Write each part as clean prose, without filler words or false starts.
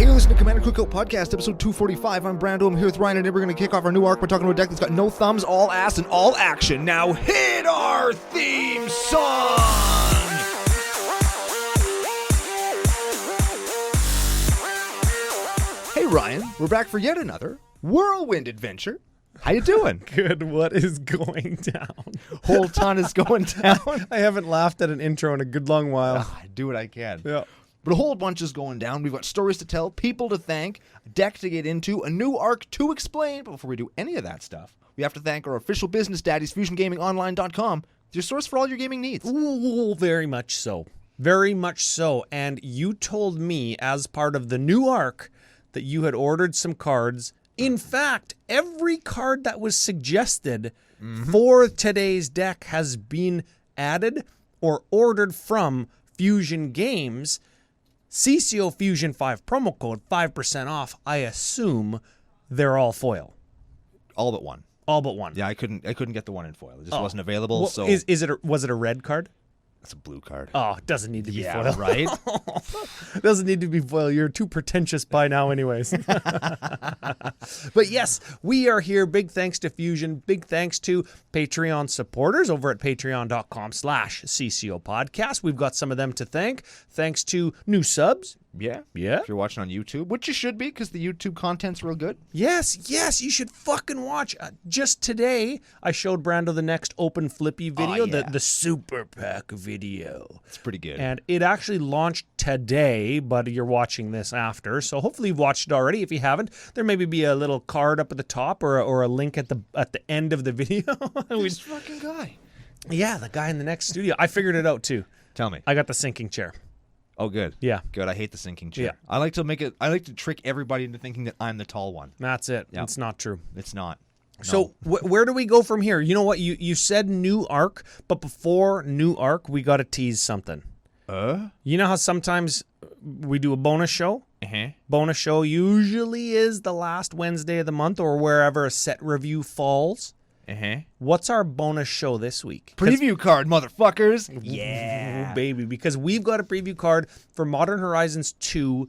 Hey, you're listening to Commander Cookout Podcast, episode 245. I'm Brando. I'm here with Ryan, and we're going to kick off our new arc by talking about a deck that's got no thumbs, all ass, and all action. Now hit our theme song! Hey, Ryan. We're back for yet another whirlwind adventure. How you doing? Good. What is going down? Whole ton is going down. I haven't laughed at an intro in a good long while. I do what I can. Yeah. But a whole bunch is going down. We've got stories to tell, people to thank, a deck to get into, a new arc to explain. But before we do any of that stuff, we have to thank our official business daddies, FusionGamingOnline.com, your source for all your gaming needs. Ooh, very much so. Very much so. And you told me as part of the new arc that you had ordered some cards. In fact, every card that was suggested for today's deck has been added or ordered from Fusion Games. CCO Fusion 5 promo code, 5% off. I assume they're all foil. All but one. All but one. Yeah, I couldn't get the one in foil. It just wasn't available. Well, so was it a red card? That's a blue card. Oh, it doesn't need to be foil. Right? Doesn't need to be foil. You're too pretentious by now anyways. But yes, we are here. Big thanks to Fusion. Big thanks to Patreon supporters over at patreon.com/CCO Podcast. We've got some of them to thank. Thanks to new subs. Yeah. Yeah. If you're watching on YouTube, which you should be because the YouTube content's real good. Yes, you should fucking watch. Just today, I showed Brando the next Open Flippy video, the Super Pack video. It's pretty good. And it actually launched today, but you're watching this after. So hopefully you've watched it already. If you haven't, there may be a little card up at the top or a link at the end of the video. This fucking guy. Yeah, the guy in the next studio. I figured it out too. Tell me. I got the sinking chair. Oh, good. Yeah. Good. I hate the sinking chair. Yeah. I like to trick everybody into thinking that I'm the tall one. That's it. Yep. It's not true. It's not. No. So where do we go from here? You know what? You said new arc, but before new arc, we got to tease something. You know how sometimes we do a bonus show? Bonus show usually is the last Wednesday of the month or wherever a set review falls. What's our bonus show this week? Preview card, motherfuckers. Yeah. Ooh, baby, because we've got a preview card for Modern Horizons 2.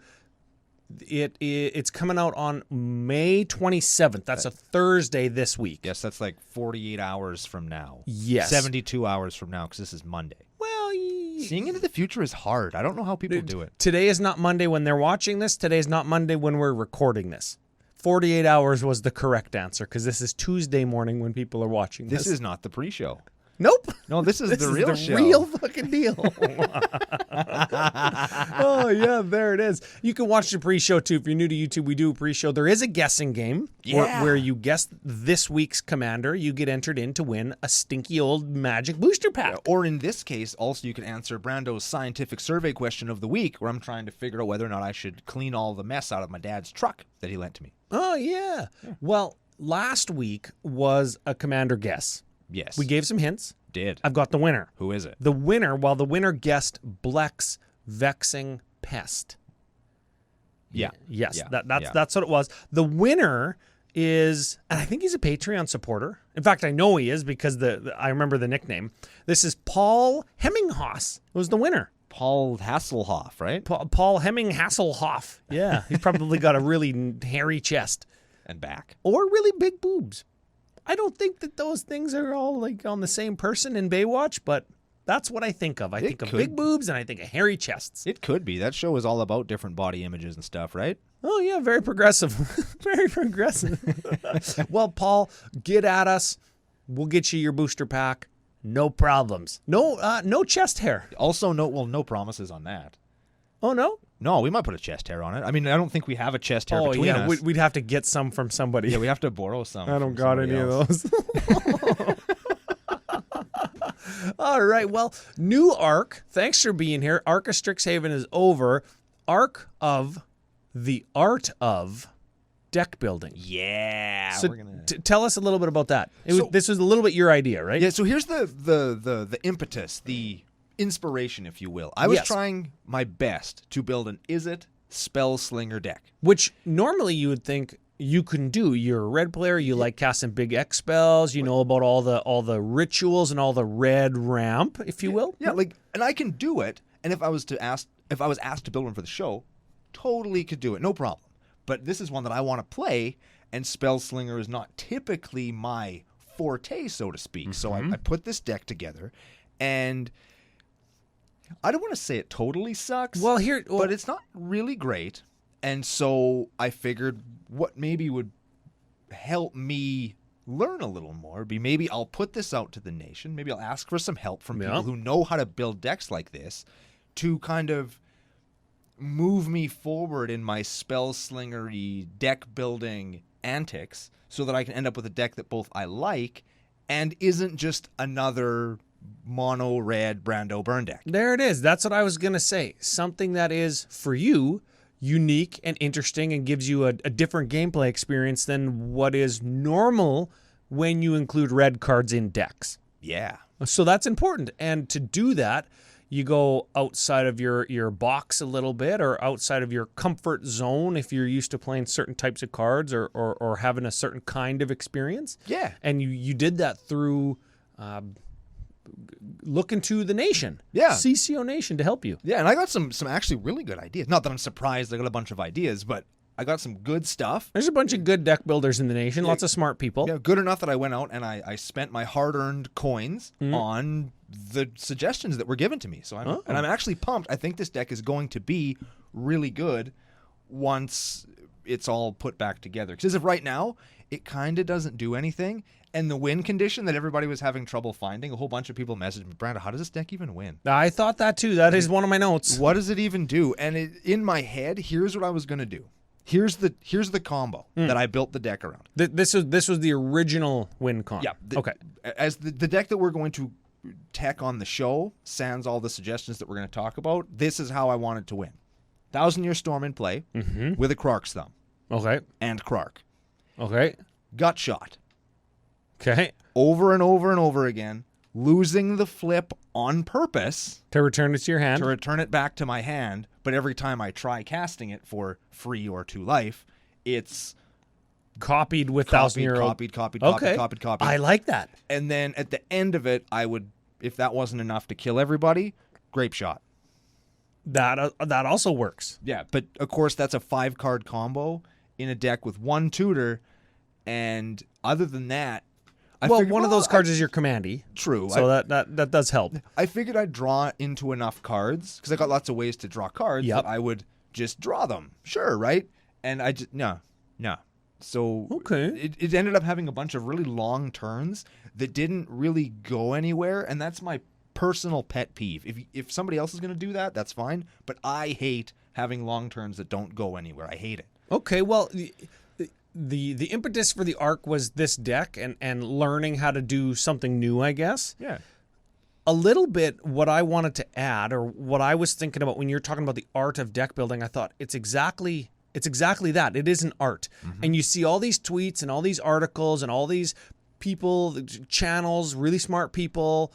It's coming out on May 27th. That's a Thursday this week. Yes, that's like 48 hours from now. Yes. 72 hours from now because this is Monday. Well, seeing into the future is hard. I don't know how people do it. Today is not Monday when they're watching this. Today is not Monday when we're recording this. 48 hours was the correct answer because this is Tuesday morning when people are watching this. This is not the pre-show. Nope. No, this is the real show. Real fucking deal. Oh, yeah, there it is. You can watch the pre-show, too. If you're new to YouTube, we do a pre-show. There is a guessing game where you guess this week's commander. You get entered in to win a stinky old magic booster pack. Or in this case, also you can answer Brando's scientific survey question of the week, where I'm trying to figure out whether or not I should clean all the mess out of my dad's truck that he lent to me. Oh, yeah. Well, last week was a commander guess. Yes. We gave some hints. Did. I've got the winner. Who is it? The winner guessed Bleck's Vexing Pest. Yeah. Yes, Yeah. That's what it was. The winner is, and I think he's a Patreon supporter. In fact, I know he is because I remember the nickname. This is Paul Hemminghaus was the winner. Paul Hasselhoff, right? Paul Hemming Hasselhoff. Yeah, he's probably got a really hairy chest. And back. Or really big boobs. I don't think that those things are all like on the same person in Baywatch, but that's what I think of. I think of big boobs and I think of hairy chests. It could be. That show is all about different body images and stuff, right? Oh, yeah, very progressive. Very progressive. Well, Paul, get at us. We'll get you your booster pack. No problems. No chest hair. Also, no promises on that. Oh, no? No, we might put a chest hair on it. I mean, I don't think we have a chest hair between us. We'd have to get some from somebody. Yeah, we have to borrow some. I don't got any else. of those. All right, well, new arc. Thanks for being here. Arc of Strixhaven is over. Arc of the Art of Deck Building. Yeah. So tell us a little bit about that. This was a little bit your idea, right? Yeah, so here's the impetus, the inspiration, if you will. I was trying my best to build an Spellslinger deck. Which normally you would think you can do. You're a red player, you like casting big X spells, you know about all the rituals and all the red ramp, if you will. Yeah, and I can do it. And if I was asked to build one for the show, totally could do it, no problem. But this is one that I want to play, and Spellslinger is not typically my forte, so to speak. So I put this deck together, and I don't want to say it totally sucks. But it's not really great. And so I figured what maybe would help me learn a little more be maybe I'll put this out to the nation. Maybe I'll ask for some help from people who know how to build decks like this to kind of move me forward in my Spellslinger-y deck building antics so that I can end up with a deck that both I like and isn't just another mono red Brando burn deck. There it is. That's what I was going to say. Something that is, for you, unique and interesting and gives you a different gameplay experience than what is normal when you include red cards in decks. Yeah. So that's important. And to do that, you go outside of your box a little bit or outside of your comfort zone if you're used to playing certain types of cards or having a certain kind of experience. Yeah. And you did that through looking to the nation. Yeah. CCO Nation to help you. Yeah, and I got some actually really good ideas. Not that I'm surprised I got a bunch of ideas, but I got some good stuff. There's a bunch of good deck builders in the nation, lots of smart people. Yeah, good enough that I went out and I spent my hard-earned coins on the suggestions that were given to me. So I'm actually pumped. I think this deck is going to be really good once it's all put back together. Because as of right now, it kind of doesn't do anything. And the win condition that everybody was having trouble finding, a whole bunch of people messaged me, Brando, how does this deck even win? I thought that too. That is one of my notes. What does it even do? And in my head, here's what I was going to do. Here's the combo that I built the deck around. This was the original win con. Yeah. Okay. As the deck that we're going to tech on the show, sans all the suggestions that we're going to talk about, this is how I wanted to win. 1,000-Year Storm in play with a Krark's Thumb. Okay. And Krark. Okay. Gut shot. Okay. Over and over and over again, losing the flip on purpose. To return it to your hand. To return it back to my hand. But every time I try casting it for free or 2 life, it's copied with 1,000-Year copied. I like that. And then at the end of it, I would, if that wasn't enough to kill everybody, Grape Shot. That also works. Yeah, but of course that's a 5-card combo in a deck with 1 tutor, and other than that, one of those cards is your commandy. True. So that does help. I figured I'd draw into enough cards because I got lots of ways to draw cards that I would just draw them. Sure, right? And I just no. So it ended up having a bunch of really long turns that didn't really go anywhere, and that's my personal pet peeve. If somebody else is going to do that, that's fine, but I hate having long turns that don't go anywhere. I hate it. Okay, well, the impetus for the arc was this deck and learning how to do something new, I guess. Yeah. A little bit what I wanted to add, or what I was thinking about when you're talking about the art of deck building, I thought it's exactly that. It is an art. And you see all these tweets and all these articles and all these people, channels, really smart people,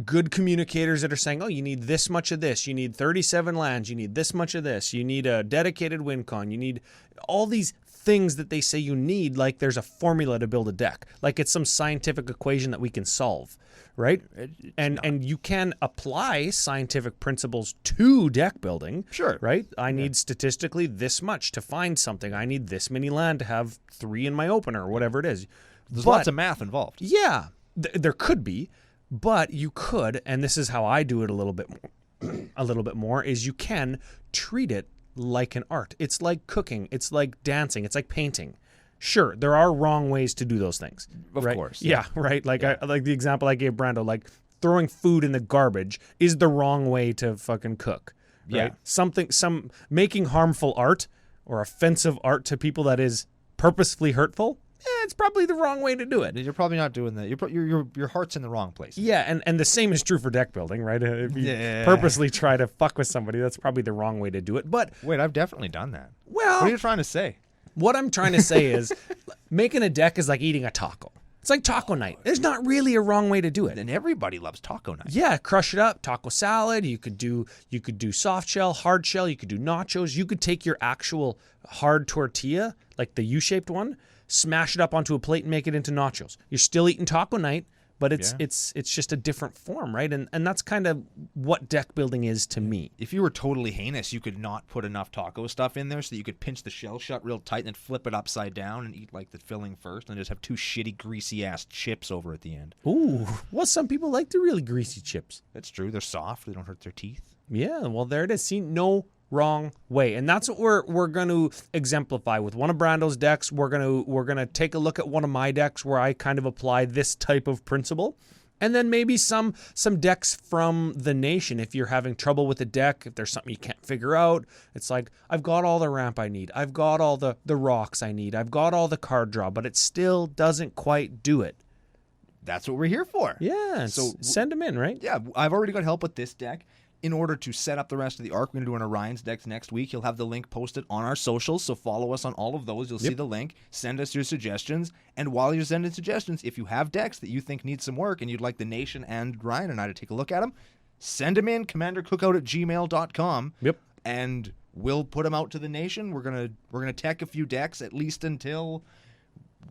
good communicators that are saying, oh, you need this much of this. You need 37 lands. You need this much of this. You need a dedicated win con. You need all these things that they say you need, like there's a formula to build a deck, like it's some scientific equation that we can solve, right? And you can apply scientific principles to deck building. Sure. Right? I need statistically this much to find something. I need this many land to have 3 in my opener, or whatever it is. There's lots of math involved. Yeah, there could be, but you could, and this is how I do it a little bit more, is you can treat it like an art. It's like cooking. It's like dancing. It's like painting. Sure, there are wrong ways to do those things. Of course. Yeah, right. Like I like the example I gave Brando, like throwing food in the garbage is the wrong way to fucking cook. Right? Yeah. Making harmful art or offensive art to people that is purposefully hurtful, it's probably the wrong way to do it. You're probably not doing that. Your heart's in the wrong place. Yeah, and the same is true for deck building, right? If you purposely try to fuck with somebody, that's probably the wrong way to do it. But wait, I've definitely done that. Well, what are you trying to say? What I'm trying to say is making a deck is like eating a taco. It's like taco night. There's not really a wrong way to do it. And everybody loves taco night. Yeah, crush it up. Taco salad. You could do soft shell, hard shell. You could do nachos. You could take your actual hard tortilla, like the U-shaped one, smash it up onto a plate and make it into nachos. You're still eating taco night, but it's just a different form, right? And that's kind of what deck building is to me. If you were totally heinous, you could not put enough taco stuff in there so that you could pinch the shell shut real tight and then flip it upside down and eat like the filling first and just have two shitty greasy ass chips over at the end. Ooh, well, some people like the really greasy chips. That's true. They're soft. They don't hurt their teeth. Yeah, well, there it is. See, no wrong way, and that's what we're going to exemplify with one of Brando's decks. We're gonna take a look at one of my decks where I kind of apply this type of principle, and then maybe some decks from the nation. If you're having trouble with a deck, if there's something you can't figure out, it's like, I've got all the ramp I need, I've got all the rocks I need, I've got all the card draw, but it still doesn't quite do it. That's what we're here for. Yeah, so send them in, right? Yeah, I've already got help with this deck. In order to set up the rest of the arc, we're going to do an Orion's decks next week. You'll have the link posted on our socials, so follow us on all of those. You'll see the link. Send us your suggestions. And while you're sending suggestions, if you have decks that you think need some work and you'd like the Nation and Ryan and I to take a look at them, send them in, commandercookout@gmail.com. Yep. And we'll put them out to the Nation. We're gonna tech a few decks, at least until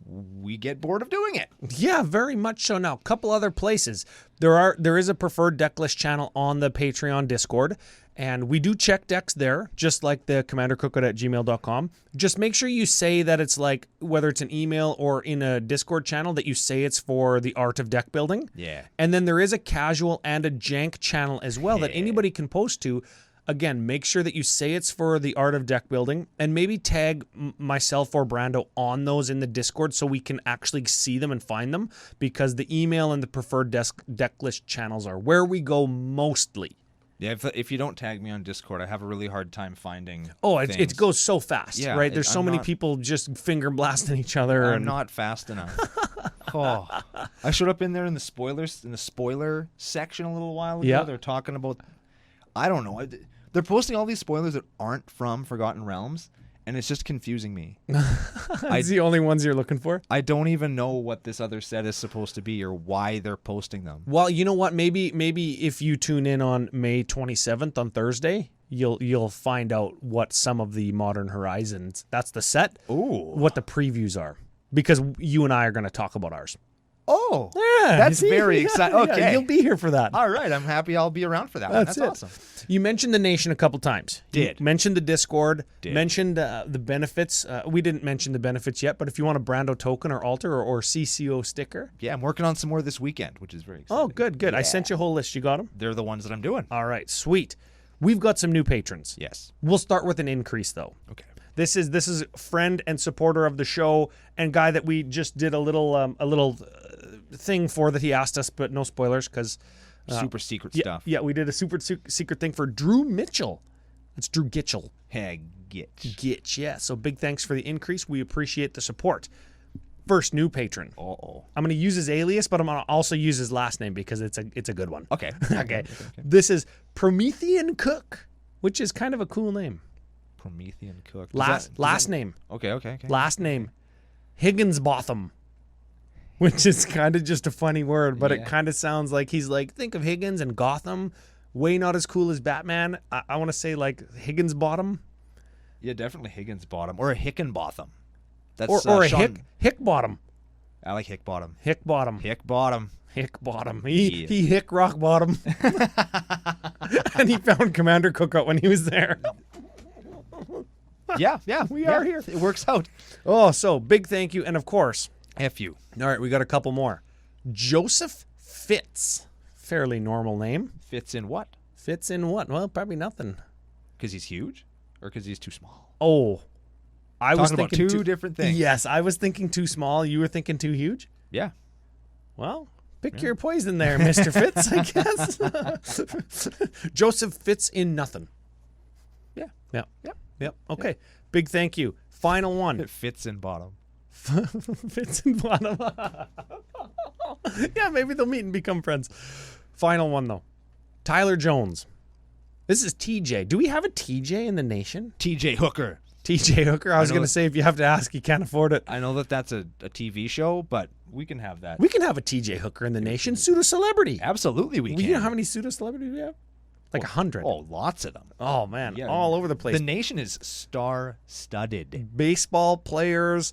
we get bored of doing it. Yeah, very much so. Now, a couple other places. There is a preferred deck list channel on the Patreon Discord, and we do check decks there, just like the commandercookout@gmail.com. Just make sure you say that it's like, whether it's an email or in a Discord channel, that you say it's for the art of deck building. Yeah. And then there is a casual and a jank channel as well that anybody can post to. Again, make sure that you say it's for the art of deck building, and maybe tag myself or Brando on those in the Discord so we can actually see them and find them, because the email and the preferred deck list channels are where we go mostly. Yeah, if you don't tag me on Discord, I have a really hard time finding things. It goes so fast, right? There's so many people just finger blasting each other. I'm not fast enough. I showed up in there in the spoiler section a little while ago. Yeah. They're talking about, I don't know. They're posting all these spoilers that aren't from Forgotten Realms, and it's just confusing me. It's the only ones you're looking for? I don't even know what this other set is supposed to be or why they're posting them. Well, you know what? Maybe if you tune in on May 27th on Thursday, you'll find out what some of the Modern Horizons, that's the set, what the previews are. Because you and I are going to talk about ours. Oh, yeah, that's very exciting. Okay. Yeah, you'll be here for that. All right, I'm happy I'll be around for that one. That's awesome. You mentioned the Nation a couple times. You mentioned the Discord. Mentioned the benefits. We didn't mention the benefits yet, but if you want a Brando token or altar or CCO sticker. Yeah, I'm working on some more this weekend, which is very exciting. Oh, good. Yeah. I sent you a whole list. You got them? They're the ones that I'm doing. All right, sweet. We've got some new patrons. Yes. We'll start with an increase, though. Okay. This is friend and supporter of the show and guy that we just did a little thing for that he asked us, but no spoilers because super secret stuff. Yeah, we did a super secret thing for Drew Mitchell. It's Drew Gitchell. Hey, Gitch. Yeah. So big thanks for the increase. We appreciate the support. First new patron. Uh-oh. I'm going to use his alias, but I'm going to also use his last name because it's a good one. Okay. Okay. This is Cook, which is kind of a cool name. Promethean Cook. Last name. Okay. Last name. Higginsbotham. Which is kind of just a funny word, but it kind of sounds like he's like, think of Higgins and Gotham. Way not as cool as Batman. I want to say like Higginsbottom. Yeah, definitely Higginsbottom. Or a Hickenbotham. That's or a Hickbottom. I like Hickbottom. Hickbottom. He hick rock bottom. And he found Commander Cookout when he was there. Yeah, we are here. It works out. Oh, so big thank you. And of course, F you. All right, we got a couple more. Joseph Fitz. Fairly normal name. Fits in what? Fits in what? Well, probably nothing. Because he's huge? Or because he's too small? Oh. I was thinking about two different things. Yes, I was thinking too small. You were thinking too huge? Yeah. Well, pick your poison there, Mr. Fitz, I guess. Joseph fits in nothing. Yeah. Yep. Okay. Big thank you. Final one. It fits in bottom. Fits in bottom. Yeah, maybe they'll meet and become friends. Final one, though. Tyler Jones. This is TJ. Do we have a TJ in the nation? TJ Hooker. TJ Hooker. I was going to say, if you have to ask, you can't afford it. I know that that's a TV show, but we can have that. We can have a TJ Hooker in the nation. Pseudo-celebrity. Absolutely we can. You know how many pseudo-celebrities we have? Like 100. Oh, lots of them. Oh, man. All over the place. The nation is star-studded. Baseball players,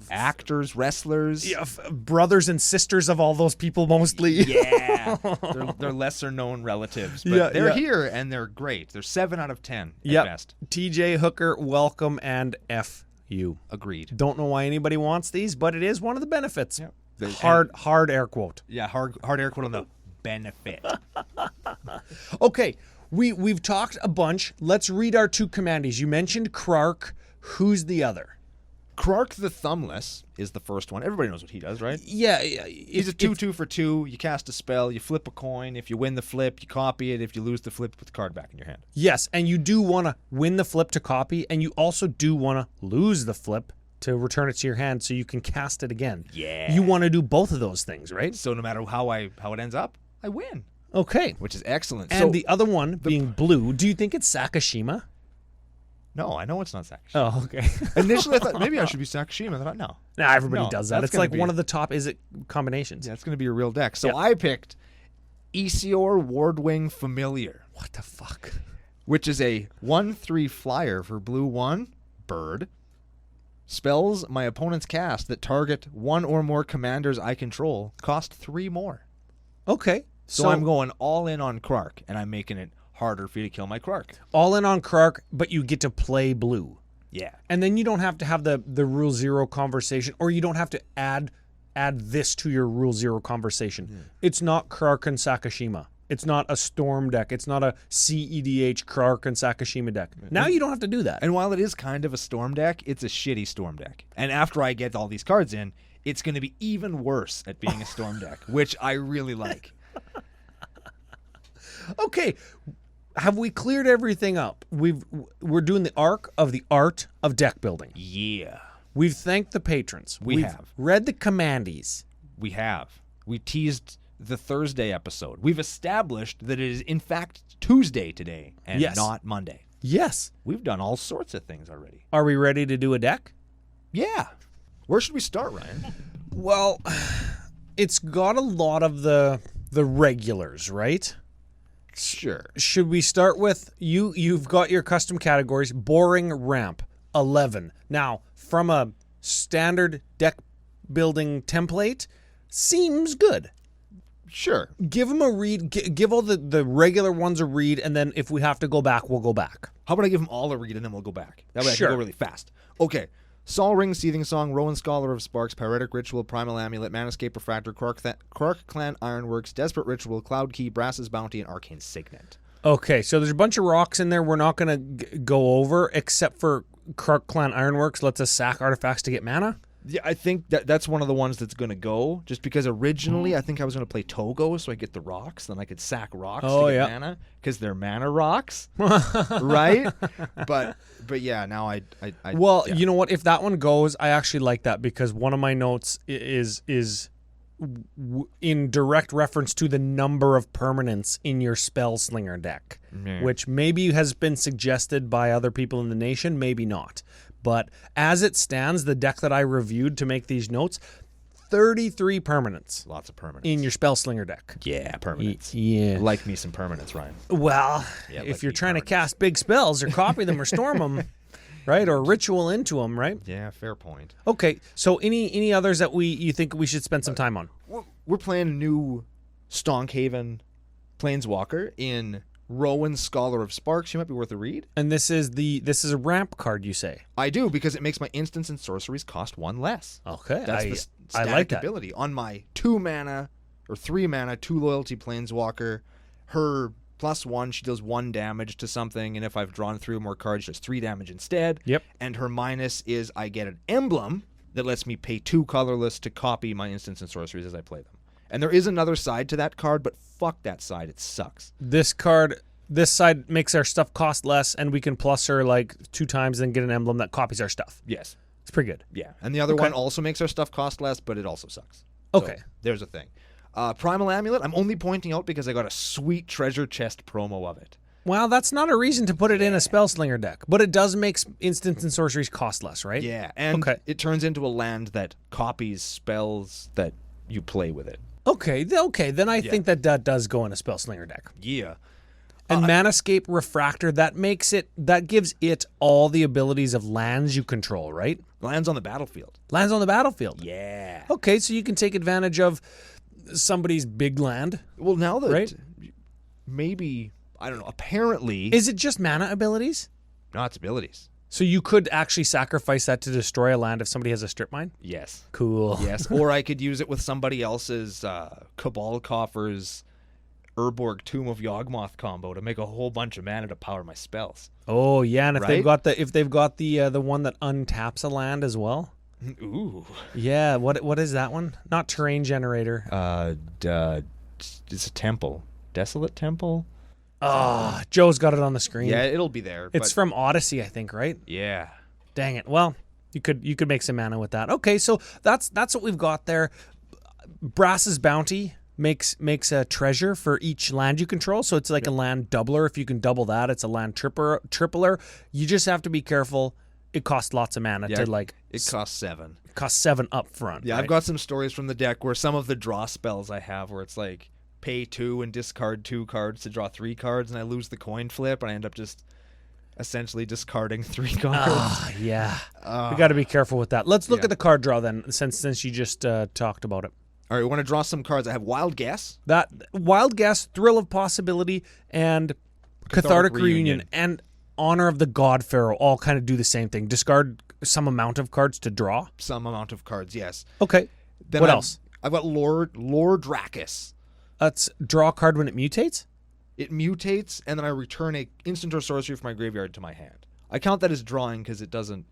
actors, wrestlers. Yeah, brothers and sisters of all those people mostly. Yeah. they're lesser known relatives, but they're here and they're great. They're 7 out of 10 at best. TJ Hooker, welcome and F you. Agreed. Don't know why anybody wants these, but it is one of the benefits. Yep. Hard air quote. Yeah, hard air quote on the benefit. Okay, we've talked a bunch. Let's read our 2 commandees. You mentioned Krark. Who's the other? Krark the Thumbless is the first one. Everybody knows what he does, right? Yeah. He's a 2/2 for 2. You cast a spell, you flip a coin. If you win the flip, you copy it. If you lose the flip, you put the card back in your hand. Yes, and you do want to win the flip to copy, and you also do want to lose the flip to return it to your hand so you can cast it again. Yeah. You want to do both of those things, right? So no matter how it ends up, I win. Okay. Which is excellent. And so, the other one being blue, do you think it's Sakashima? No, I know it's not Sakashima. Oh, okay. Initially, I thought maybe I should be Sakashima. I thought, no. Nah, everybody No, does that. that's It's like gonna be- one of the top combinations. Yeah, it's going to be a real deck. So Yeah. I picked Esior Wardwing Familiar, What the fuck? which is a 1/3 flyer for blue 1, bird. Spells my opponent's cast that target one or more commanders I control cost 3 more. Okay. So I'm going all in on Krark, and I'm making it harder for you to kill my Krark. all in on Krark, but you get to play blue. Yeah. And then you don't have to have the rule 0 conversation, or you don't have to add this to your rule 0 conversation. It's not Krark and Sakashima. It's not a Storm deck. It's not a CEDH Krark and Sakashima deck. Now you don't have to do that. And while it is kind of a Storm deck, it's a shitty Storm deck. And after I get all these cards in, it's going to be even worse at being a Storm deck, which I really like. Okay, have we cleared everything up? We're doing the arc of the art of deck building. Yeah. We've thanked the patrons. We've have read the commandees. We have. We teased the Thursday episode. We've established that it is, in fact, Tuesday today and Yes. not Monday. Yes. We've done all sorts of things already. Are we ready to do a deck? Yeah. Where should we start, Ryan? Well, it's got a lot of the regulars, right? Sure. Should we start with you've got your custom categories, boring ramp, 11. Now, from a standard deck building template, seems good. Sure. Give them a read, give all the regular ones a read, and then if we have to go back, we'll go back. How about I give them all a read and then we'll go back? That way I Sure. can go really fast. Okay. Sol Ring, Seething Song, Rowan Scholar of Sparks, Pyretic Ritual, Primal Amulet, Manascape Refractor, Krark Clan Ironworks, Desperate Ritual, Cloud Key, Brass's Bounty, and Arcane Signet. Okay, so there's a bunch of rocks in there we're not going to go over, except for Krark Clan Ironworks lets us sack artifacts to get mana. Yeah, I think that's one of the ones that's going to go, just because originally I think I was going to play Togo so I get the rocks, then I could sack rocks to get mana, because they're mana rocks, right? But yeah, now I Well, yeah. you know what? If that one goes, I actually like that because one of my notes is in direct reference to the number of permanents in your Spellslinger deck, which maybe has been suggested by other people in the nation, maybe not. But as it stands, the deck that I reviewed to make these notes, 33 permanents Lots of permanents. in your Spellslinger deck. Yeah, permanents. Yeah. Like me some permanents, Ryan. Well, Yeah, if like you're me trying to permanents. cast big spells or copy them or storm them, right, or ritual into them, right? Yeah, fair point. Okay, so any others that you think we should spend some time on? We're playing a new Stonkhaven Planeswalker in Rowan Scholar of Sparks. You might be worth a read. And this is a ramp card, you say? I do, because it makes my instants and sorceries cost 1 less. Okay, That's the I static like that. ability. On my 2 mana or 3 mana, 2 loyalty Planeswalker, her +1, she deals 1 damage to something, and if I've drawn 3 or more cards, she does 3 damage instead. Yep. And her minus is I get an emblem that lets me pay 2 colorless to copy my instants and sorceries as I play them. And there is another side to that card, but fuck that side. It sucks. This side makes our stuff cost less, and we can plus her like 2 times and get an emblem that copies our stuff. Yes. It's pretty good. Yeah. And the other one also makes our stuff cost less, but it also sucks. Okay. So, there's a thing. Primal Amulet, I'm only pointing out because I got a sweet treasure chest promo of it. Well, that's not a reason to put it in a Spellslinger deck, but it does make instants and sorceries cost less, right? Yeah. And Okay. it turns into a land that copies spells that you play with it. Okay, then I think that does go in a Spellslinger deck. Yeah. And Manascape Refractor, that gives it all the abilities of lands you control, right? Lands on the battlefield. Lands on the battlefield. Yeah. Okay, so you can take advantage of somebody's big land. Well, now that Right? maybe, I don't know, apparently... Is it just mana abilities? No, it's abilities. So you could actually sacrifice that to destroy a land if somebody has a strip mine? Yes. Cool. Yes. Or I could use it with somebody else's Cabal Coffer's Urborg Tomb of Yawgmoth combo to make a whole bunch of mana to power my spells. Oh yeah, and if they've Right? got the one that untaps a land as well. Ooh. Yeah, what is that one? Not terrain generator. It's a temple. Desolate Temple? Oh, Joe's got it on the screen. Yeah, it'll be there. It's from Odyssey, I think, right? Yeah. Dang it. Well, you could make some mana with that. Okay, so that's what we've got there. Brass's Bounty makes a treasure for each land you control, so it's like a land doubler. If you can double that, it's a land tripler. You just have to be careful. It costs lots of mana to like. It costs 7. It costs 7 up front. Yeah, right? I've got some stories from the deck where some of the draw spells I have where it's like pay 2 and discard 2 cards to draw 3 cards, and I lose the coin flip, and I end up just essentially discarding 3 cards. Ah, yeah. We got to be careful with that. Let's look at the card draw then, since you just talked about it. All right, we want to draw some cards. I have Wild Guess. That Wild Guess, Thrill of Possibility, and Cathartic Reunion, and Honor of the God Pharaoh all kind of do the same thing. Discard some amount of cards to draw. Some amount of cards, yes. Okay. Then What else? I've got Lord Dracus. Let's draw a card when it mutates. It mutates, and then I return a instant or sorcery from my graveyard to my hand. I count that as drawing because it doesn't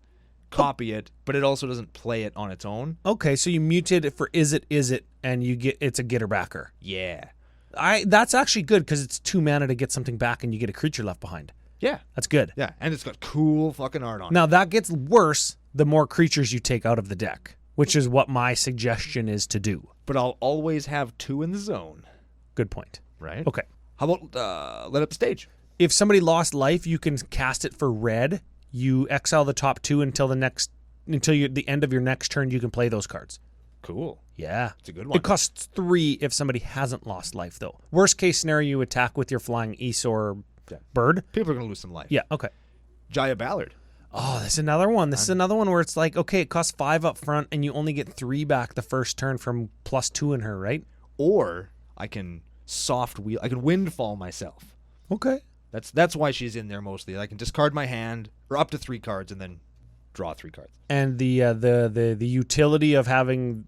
copy it, but it also doesn't play it on its own. Okay, so you mutate it for is it, and it's a getter backer. Yeah. That's actually good because it's 2 mana to get something back, and you get a creature left behind. Yeah. That's good. Yeah, and it's got cool fucking art on it. Now that gets worse the more creatures you take out of the deck, which is what my suggestion is to do. But I'll always have 2 in the zone. Good point. Right? Okay. How about Let Up the Stage? If somebody lost life, you can cast it for red. You exile the top 2 until the end of your next turn. You can play those cards. Cool. Yeah, It's a good one. It costs 3 if somebody hasn't lost life, though. Worst case scenario, you attack with your flying Esior bird. People are going to lose some life. Yeah. Okay. Jaya Ballard. Oh, this is another one. This is another one where it's like, okay, it costs 5 up front, and you only get 3 back the first turn from +2 in her, right? Or I can I can windfall myself. Okay. That's why she's in there mostly. I can discard my hand, or up to 3 cards, and then draw 3 cards. And the utility of having,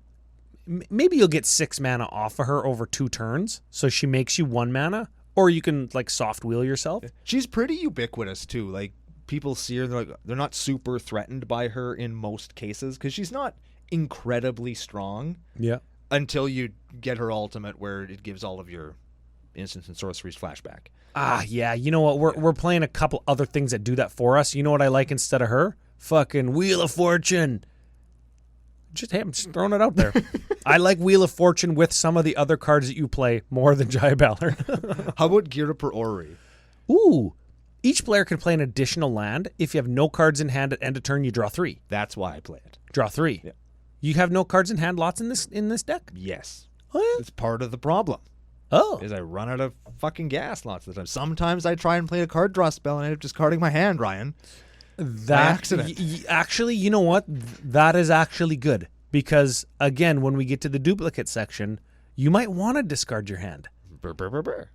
maybe you'll get 6 mana off of her over 2 turns, so she makes you 1 mana, or you can like soft wheel yourself. She's pretty ubiquitous too. Like people see her, they're not super threatened by her in most cases because she's not incredibly strong. Yeah. Until you get her ultimate, where it gives all of your instants and sorceries flashback. Ah, yeah. You know what? We're playing a couple other things that do that for us. You know what I like instead of her? Fucking Wheel of Fortune. I'm just throwing it out there. I like Wheel of Fortune with some of the other cards that you play more than Jaya Ballard. How about Girapur Orrery? Ooh. Each player can play an additional land. If you have no cards in hand at end of turn, you draw 3. That's why I play it. Draw 3. Yeah. You have no cards in hand lots in this deck? Yes. What? It's part of the problem. Oh. Is I run out of fucking gas lots of the time. Sometimes I try and play a card draw spell and I end up discarding my hand, Ryan. That accident. Actually, you know what? That is actually good because again, when we get to the duplicate section, you might want to discard your hand. Brr, brr, brr, brr.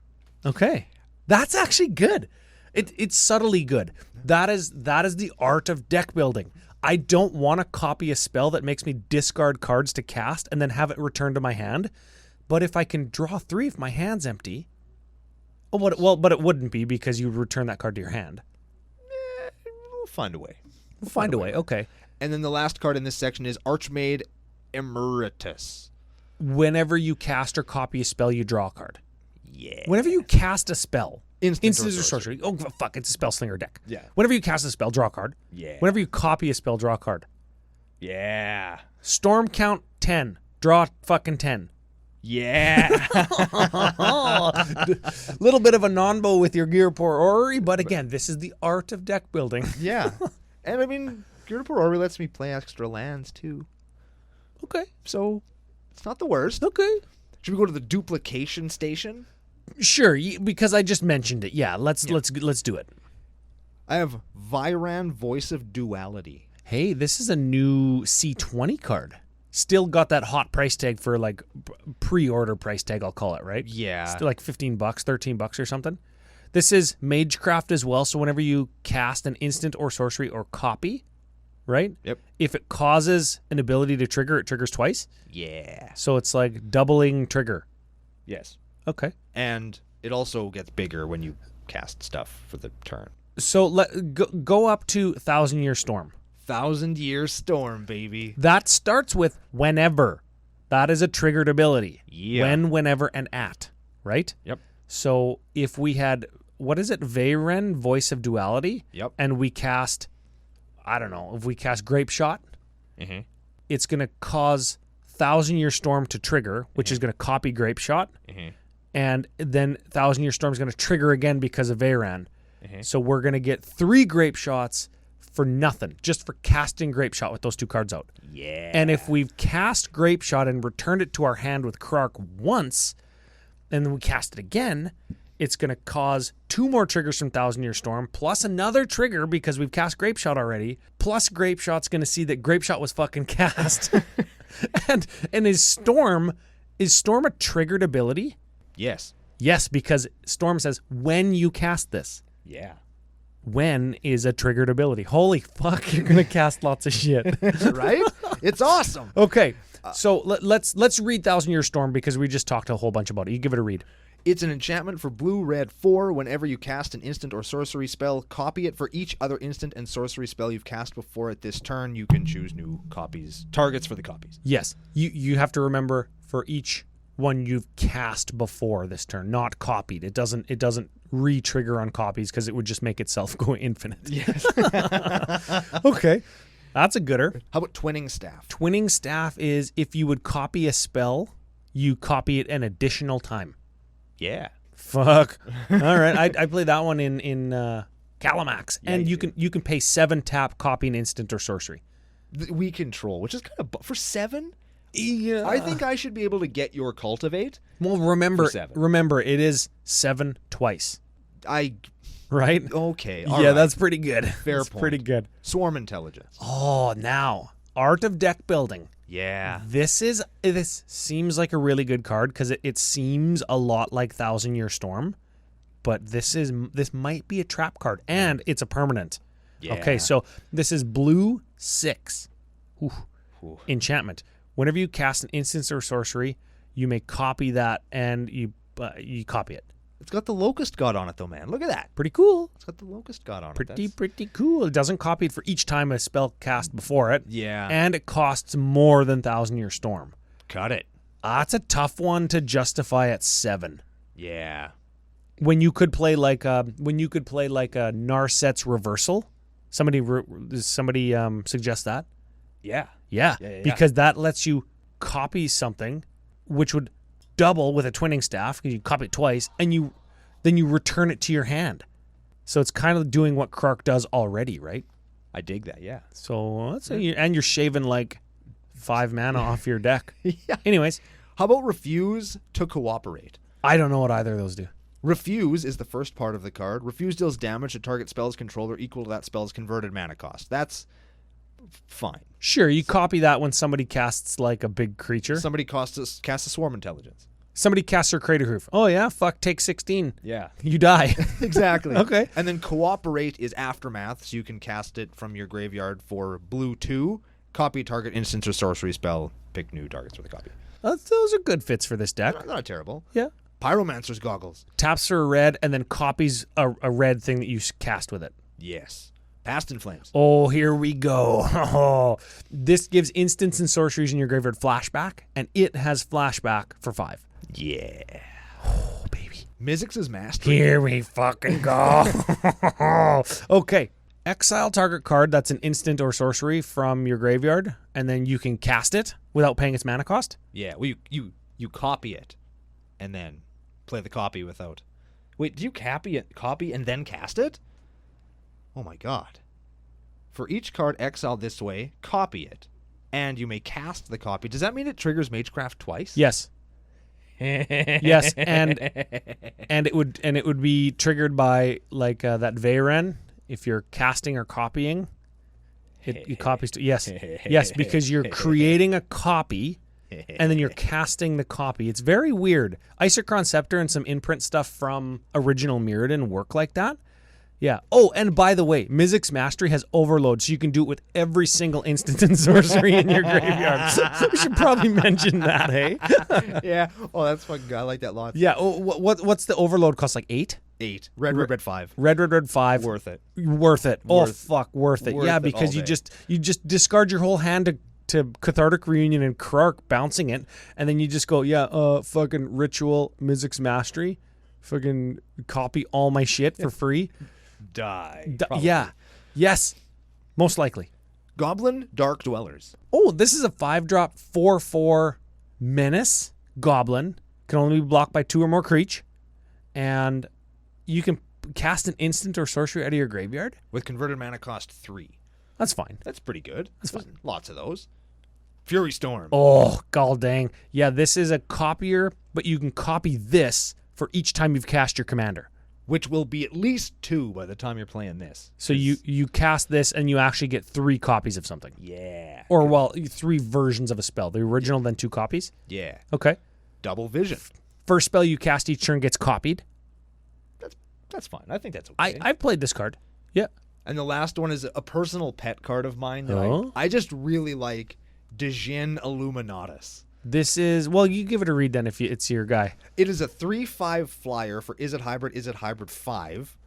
Okay, that's actually good. It's subtly good. That is the art of deck building. I don't want to copy a spell that makes me discard cards to cast and then have it returned to my hand. But if I can draw 3 if my hand's empty, but it wouldn't be because you would return that card to your hand. We'll find a way. We'll find a way. Okay. And then the last card in this section is Archmaid Emeritus. Whenever you cast or copy a spell, you draw a card. Yeah. Whenever you cast a spell, Instant or or sorcery. Oh, fuck, it's a Spellslinger deck. Yeah. Whenever you cast a spell, draw a card. Yeah. Whenever you copy a spell, draw a card. Yeah. Storm count 10. Draw fucking 10. Yeah. Little bit of a non-bow with your Girapur Orrery, but again, this is the art of deck building. Yeah. And I mean, Girapur Orrery lets me play extra lands too. Okay. So it's not the worst. Okay. Should we go to the duplication station? Sure, because I just mentioned it. Yeah, let's do it. I have Viran, Voice of Duality. Hey, this is a new C20 card. Still got that hot price tag for like pre-order price tag, I'll call it, right? Yeah. Still like $15, $13 or something. This is Magecraft as well, so whenever you cast an instant or sorcery or copy, right? Yep. If it causes an ability to trigger, it triggers twice. Yeah. So it's like doubling trigger. Yes. Okay. And it also gets bigger when you cast stuff for the turn. So go up to 1,000-Year Storm. 1,000-Year Storm, baby. That starts with whenever. That is a triggered ability. Yeah. When, whenever, and at, right? Yep. So if we had, what is it, Veyren, Voice of Duality? Yep. And we cast, I don't know, if we cast Grape Shot, it's going to cause 1,000-Year Storm to trigger, which is going to copy Grape Shot. And then 1,000-Year Storm is going to trigger again because of Veyran. So we're going to get 3 Grape Shots for nothing, just for casting Grape Shot with those 2 cards out. Yeah. And if we've cast Grape Shot and returned it to our hand with Krark once, and then we cast it again, it's going to cause 2 more triggers from 1,000-Year Storm, plus another trigger because we've cast Grape Shot already, plus Grape Shot's going to see that Grape Shot was fucking cast. and is Storm a triggered ability? Yes. Yes, because Storm says, when you cast this. Yeah. When is a triggered ability. Holy fuck, you're going to cast lots of shit. Right? It's awesome. Okay, so let's read 1,000-Year Storm because we just talked a whole bunch about it. You give it a read. It's an enchantment for blue, red, 4. Whenever you cast an instant or sorcery spell, copy it for each other instant and sorcery spell you've cast before it this turn. You can choose new targets for the copies. Yes, you have to remember for each one you've cast before this turn, not copied. It doesn't re-trigger on copies because it would just make itself go infinite. Yes. Okay, that's a gooder. How about Twinning Staff? Twinning Staff is if you would copy a spell, you copy it an additional time. Yeah. Fuck. All right, I played that one in Calamax, Yeah, and you you can pay 7 tap, copy an instant or sorcery. We control, which is kind of for 7. Yeah. I think I should be able to get your Cultivate. Well, remember, For 7. it is 7 twice, right? Okay. All Yeah, right. that's pretty good. Fair That's point. pretty good. Swarm Intelligence. Oh, now Art of Deck Building. Yeah. This seems like a really good card because it seems a lot like 1,000-Year Storm, but this might be a trap card and it's a permanent. Yeah. Okay, so this is blue 6. Ooh. Enchantment. Whenever you cast an instant or sorcery, you may copy that and you copy it. It's got the Locust God on it, though, man. Look at that. Pretty cool. It's got the Locust God on it. Pretty cool. It doesn't copy it for each time a spell cast before it. Yeah. And it costs more than 1,000-Year Storm. Cut it. That's a tough one to justify at 7. Yeah. When you could play like a Narset's Reversal. Somebody suggest that. Yeah. Because that lets you copy something, which would double with a Twinning Staff because you copy it twice, and then you return it to your hand. So it's kind of doing what Krark does already, right? I dig that, yeah. So and you're shaving like 5 mana off your deck. Yeah. Anyways, How about Refuse to Cooperate? I don't know what either of those do. Refuse is the first part of the card. Refuse deals damage to target spell's controller equal to that spell's converted mana cost. That's fine. Sure, you copy that when somebody casts like a big creature. Somebody casts a Swarm Intelligence. Somebody casts her Crater Hoof. Oh yeah, fuck, take 16. Yeah. You die. Exactly. Okay. And then Cooperate is Aftermath, so you can cast it from your graveyard for blue 2, copy target instance or sorcery spell, pick new targets for the copy. Those are good fits for this deck. Not terrible. Yeah. Pyromancer's Goggles. Taps for a red and then copies a red thing that you cast with it. Yes. Past in Flames. Oh, here we go. Oh, this gives instants and sorceries in your graveyard flashback, and it has flashback for 5. Yeah. Oh, baby. Mizzix's Mastery. Here we fucking go. Okay. Exile target card that's an instant or sorcery from your graveyard, and then you can cast it without paying its mana cost. Yeah, well, you copy it, and then play the copy without. Wait, do you copy and then cast it? Oh my god. For each card exiled this way, copy it, and you may cast the copy. Does that mean it triggers Magecraft twice? Yes. Yes, and it would be triggered by like that Veyren if you're casting or copying. It copies to yes, because you're creating a copy and then you're casting the copy. It's very weird. Isochron Scepter and some imprint stuff from original Mirrodin work like that. Yeah. Oh, and by the way, Mizzix's Mastery has Overload, so you can do it with every single instant and sorcery in your graveyard. So we should probably mention that, hey? Yeah. Oh, that's fucking good. I like that lot. Yeah. Oh, what's the Overload cost? Like 8? 8. Red 5. Red 5. Worth it. Worth it. Worth it. Yeah, because you just discard your whole hand to Cathartic Reunion and Krark, bouncing it, and then you just go, fucking Ritual, Mizzix's Mastery, fucking copy all my shit for free. Die. Yeah. Yes. Most likely. Goblin Dark Dwellers. Oh, this is a 5-drop 4/4 menace goblin. Can only be blocked by 2 or more creatures. And you can cast an instant or sorcery out of your graveyard. With converted mana cost 3. That's fine. That's pretty good. That's fine. Lots of those. Fury Storm. Oh, god dang. Yeah, this is a copier, but you can copy this for each time you've cast your commander. Which will be at least 2 by the time you're playing this. So you cast this and you actually get 3 copies of something. Yeah. Or, 3 versions of a spell. The original, then 2 copies? Yeah. Okay. Double Vision. First spell you cast each turn gets copied. That's fine. I think that's okay. I've played this card. Yeah. And the last one is a personal pet card of mine that Oh? I just really like, Djinn Illuminatus. This is, well, you give it a read then if it's your guy. It is a 3/5 flyer for Is It Hybrid 5.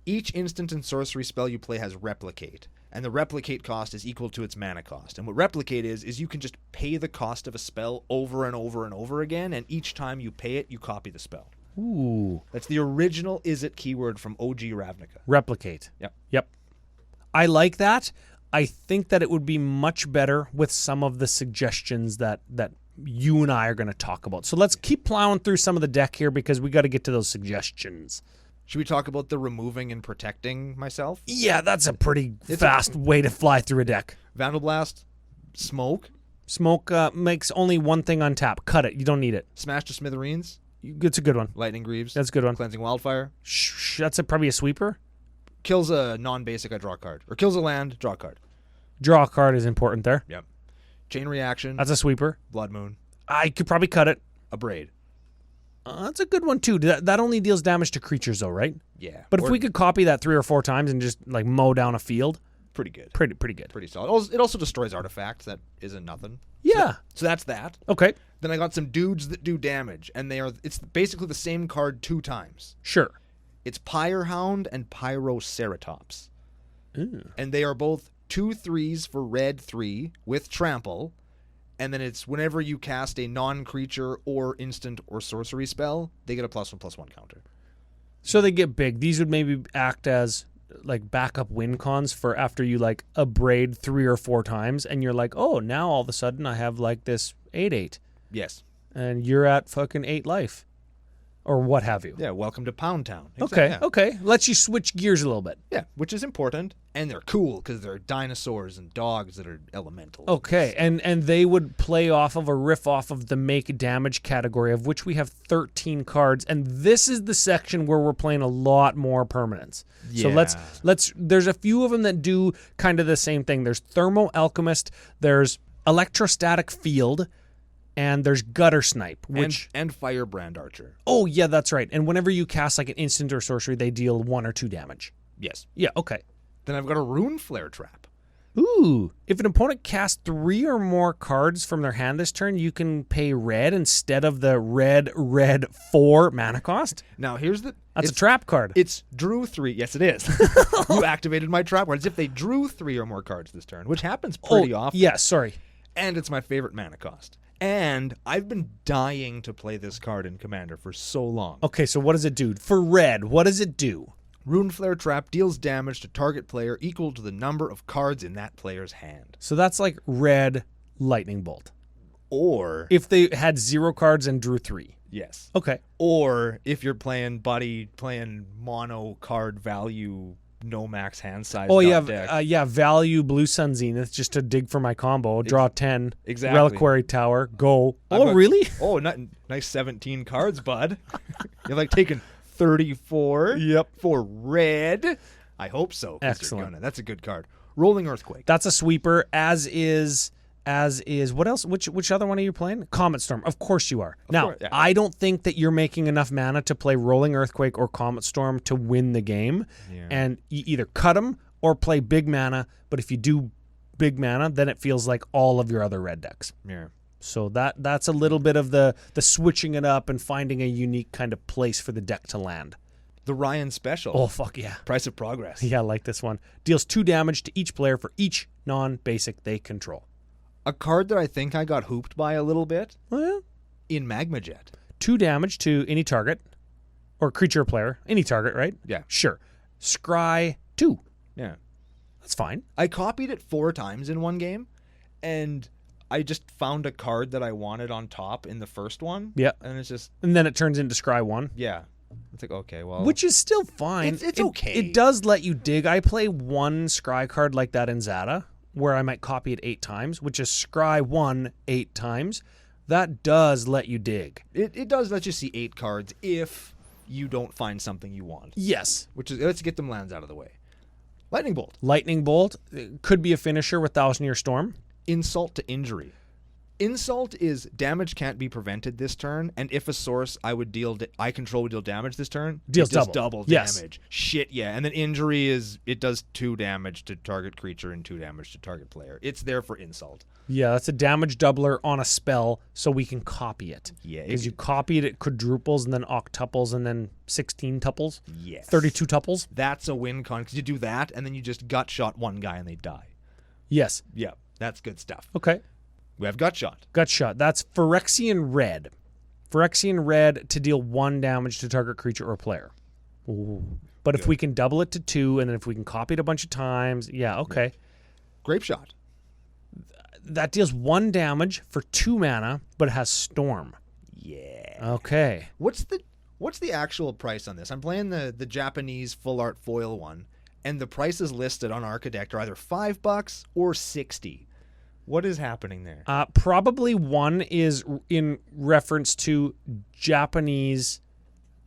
Each instant and sorcery spell you play has Replicate, and the Replicate cost is equal to its mana cost. And what Replicate is you can just pay the cost of a spell over and over and over again, and each time you pay it, you copy the spell. Ooh. That's the original Is It keyword from OG Ravnica. Replicate. Yep. I like that. I think that it would be much better with some of the suggestions that you and I are going to talk about. So let's keep plowing through some of the deck here because we got to get to those suggestions. Should we talk about the removing and protecting myself? Yeah, that's a pretty fast way to fly through a deck. Vandal Blast, Smoke. Smoke makes only one thing on tap. Cut it. You don't need it. Smash to Smithereens. It's a good one. Lightning Greaves. That's a good one. Cleansing Wildfire. That's probably a sweeper. Kills a non-basic, I draw a card. Or kills a land, draw a card. Draw a card is important there. Yep. Chain Reaction. That's a sweeper. Blood Moon. I could probably cut it. Abrade. That's a good one, too. That only deals damage to creatures, though, right? Yeah. But if we could copy that 3 or 4 times and just, like, mow down a field. Pretty good. Pretty good. Pretty solid. It also destroys artifacts. That isn't nothing. Yeah. So that's that. Okay. Then I got some dudes that do damage, and it's basically the same card 2 times. Sure. It's Pyrehound and Pyroceratops. Ooh. And they are both 2/3s for red 3 with trample. And then it's whenever you cast a non-creature or instant or sorcery spell, they get a +1/+1 counter. So they get big. These would maybe act as like backup win cons for after you like abrade 3 or 4 times and you're like, oh, now all of a sudden I have like this 8/8. Yes. And you're at fucking 8 life. Or what have you. Yeah, welcome to Pound Town. Okay. Lets you switch gears a little bit. Yeah, which is important. And they're cool because they're dinosaurs and dogs that are elemental. Okay, and they would play off of a riff off of the make damage category, of which we have 13 cards. And this is the section where we're playing a lot more permanents. Yeah. So let's there's a few of them that do kind of the same thing. There's Thermo Alchemist, there's Electrostatic Field, and there's Gutter Snipe, which and Firebrand Archer. Oh yeah, that's right. And whenever you cast like an instant or sorcery, they deal 1 or 2 damage. Yes. Yeah, okay. Then I've got a Rune Flare Trap. Ooh. If an opponent casts 3 or more cards from their hand this turn, you can pay red instead of the red 4 mana cost. Now here's That's a trap card. It's drew 3. Yes, it is. You activated my trap card. As if they drew 3 or more cards this turn, which happens pretty often. Yeah, sorry. And it's my favorite mana cost. And I've been dying to play this card in Commander for so long. Okay, so what does it do? For red, what does it do? Rune Flare Trap deals damage to target player equal to the number of cards in that player's hand. So that's like red Lightning Bolt. Or if they had 0 cards and drew 3. Yes. Okay. Or if you're playing mono card value no max hand size. Oh, deck. Value Blue Sun Zenith just to dig for my combo. Draw 10. Exactly. Reliquary Tower. Go. Really? Oh, nice 17 cards, bud. You're like taking 34 for red. I hope so. Excellent. That's a good card. Rolling Earthquake. That's a sweeper, as is what else? Which other one are you playing? Comet Storm. Of course you are. I don't think that you're making enough mana to play Rolling Earthquake or Comet Storm to win the game. Yeah. And you either cut them or play big mana, but if you do big mana, then it feels like all of your other red decks. Yeah. So that's a little bit of the switching it up and finding a unique kind of place for the deck to land. The Ryan Special. Oh, fuck yeah. Price of Progress. Yeah, I like this one. Deals 2 damage to each player for each non-basic they control. A card that I think I got hooped by a little bit. Oh, yeah? In Magma Jet. 2 damage to any target or creature or player. Any target, right? Yeah. Sure. Scry 2. Yeah. That's fine. I copied it 4 times in one game, and I just found a card that I wanted on top in the first one. Yeah. And it's just... And then it turns into Scry 1. Yeah. It's like, okay, well... Which is still fine. It's okay. It does let you dig. I play one Scry card like that in Zata, where I might copy it 8 times, which is Scry 1 8 times. That does let you dig. It does let you see 8 cards if you don't find something you want. Yes. Which is, let's get them lands out of the way. Lightning Bolt. Lightning Bolt could be a finisher with Thousand Year Storm. Insult to Injury. Insult is damage can't be prevented this turn, and if a source I control would deal damage this turn, Deals it does double. damage. Shit, yeah. And then Injury is, it does 2 damage to target creature and 2 damage to target player. It's there for Insult. Yeah, that's a damage doubler on a spell, so we can copy it. Yeah. Because you copy it quadruples and then octuples and then 16 tuples. Yes. 32 tuples. That's a win con, because you do that, and then you just gut shot one guy and they die. Yes. Yeah, that's good stuff. Okay. We have Gut Shot. Gut Shot. That's Phyrexian Red. Phyrexian Red to deal 1 damage to target creature or player. Ooh. But if we can double it to 2, and then if we can copy it a bunch of times, yeah, okay. Grape Shot. That deals 1 damage for 2 mana, but it has Storm. Yeah. Okay. What's the actual price on this? I'm playing the Japanese full art foil one, and the prices listed on Architect are either $5 or $60. What is happening there? Probably one is in reference to Japanese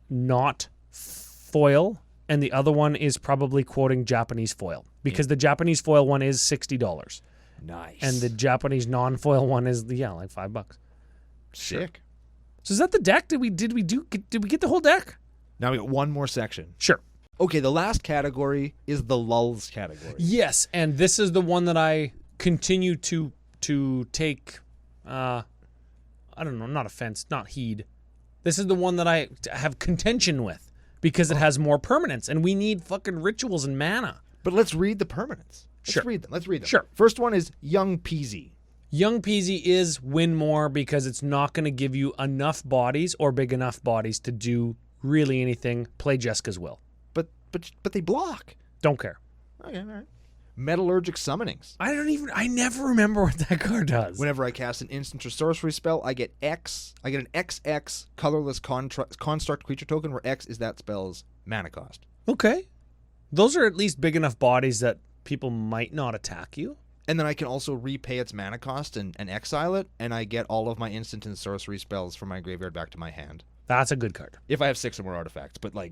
not foil, and the other one is probably quoting Japanese foil, because the Japanese foil one is $60. Nice. And the Japanese non-foil one is like $5. Sick. So is that the deck? Did we get the whole deck? Now we got one more section. Sure. Okay, the last category is the lulls category. Yes, and this is the one that I continue to take I don't know, not offense, not heed. This is the one that I have contention with because it has more permanence, and we need fucking rituals and mana. But let's read the permanents. Sure. Let's read them. Sure. First one is Young Peasy. Young Peasy is win more because it's not going to give you enough bodies or big enough bodies to do really anything. Play Jessica's Will. But they block. Don't care. Okay, all right. Metallurgic Summonings. I never remember what that card does. Whenever I cast an instant or sorcery spell, I get an XX colorless construct creature token, where X is that spell's mana cost. Okay. Those are at least big enough bodies that people might not attack you. And then I can also repay its mana cost and exile it, and I get all of my instant and sorcery spells from my graveyard back to my hand. That's a good card. If I have 6 or more artifacts, but Do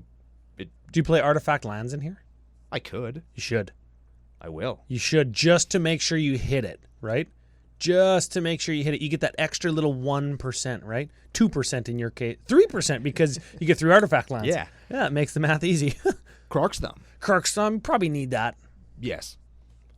you play artifact lands in here? I could. You should. I will. You should, just to make sure you hit it, right? Just to make sure you hit it. You get that extra little 1%, right? 2% in your case. 3% because you get 3 artifact lands. Yeah. Yeah, it makes the math easy. Krark's Thumb. Krark's Thumb, probably need that. Yes.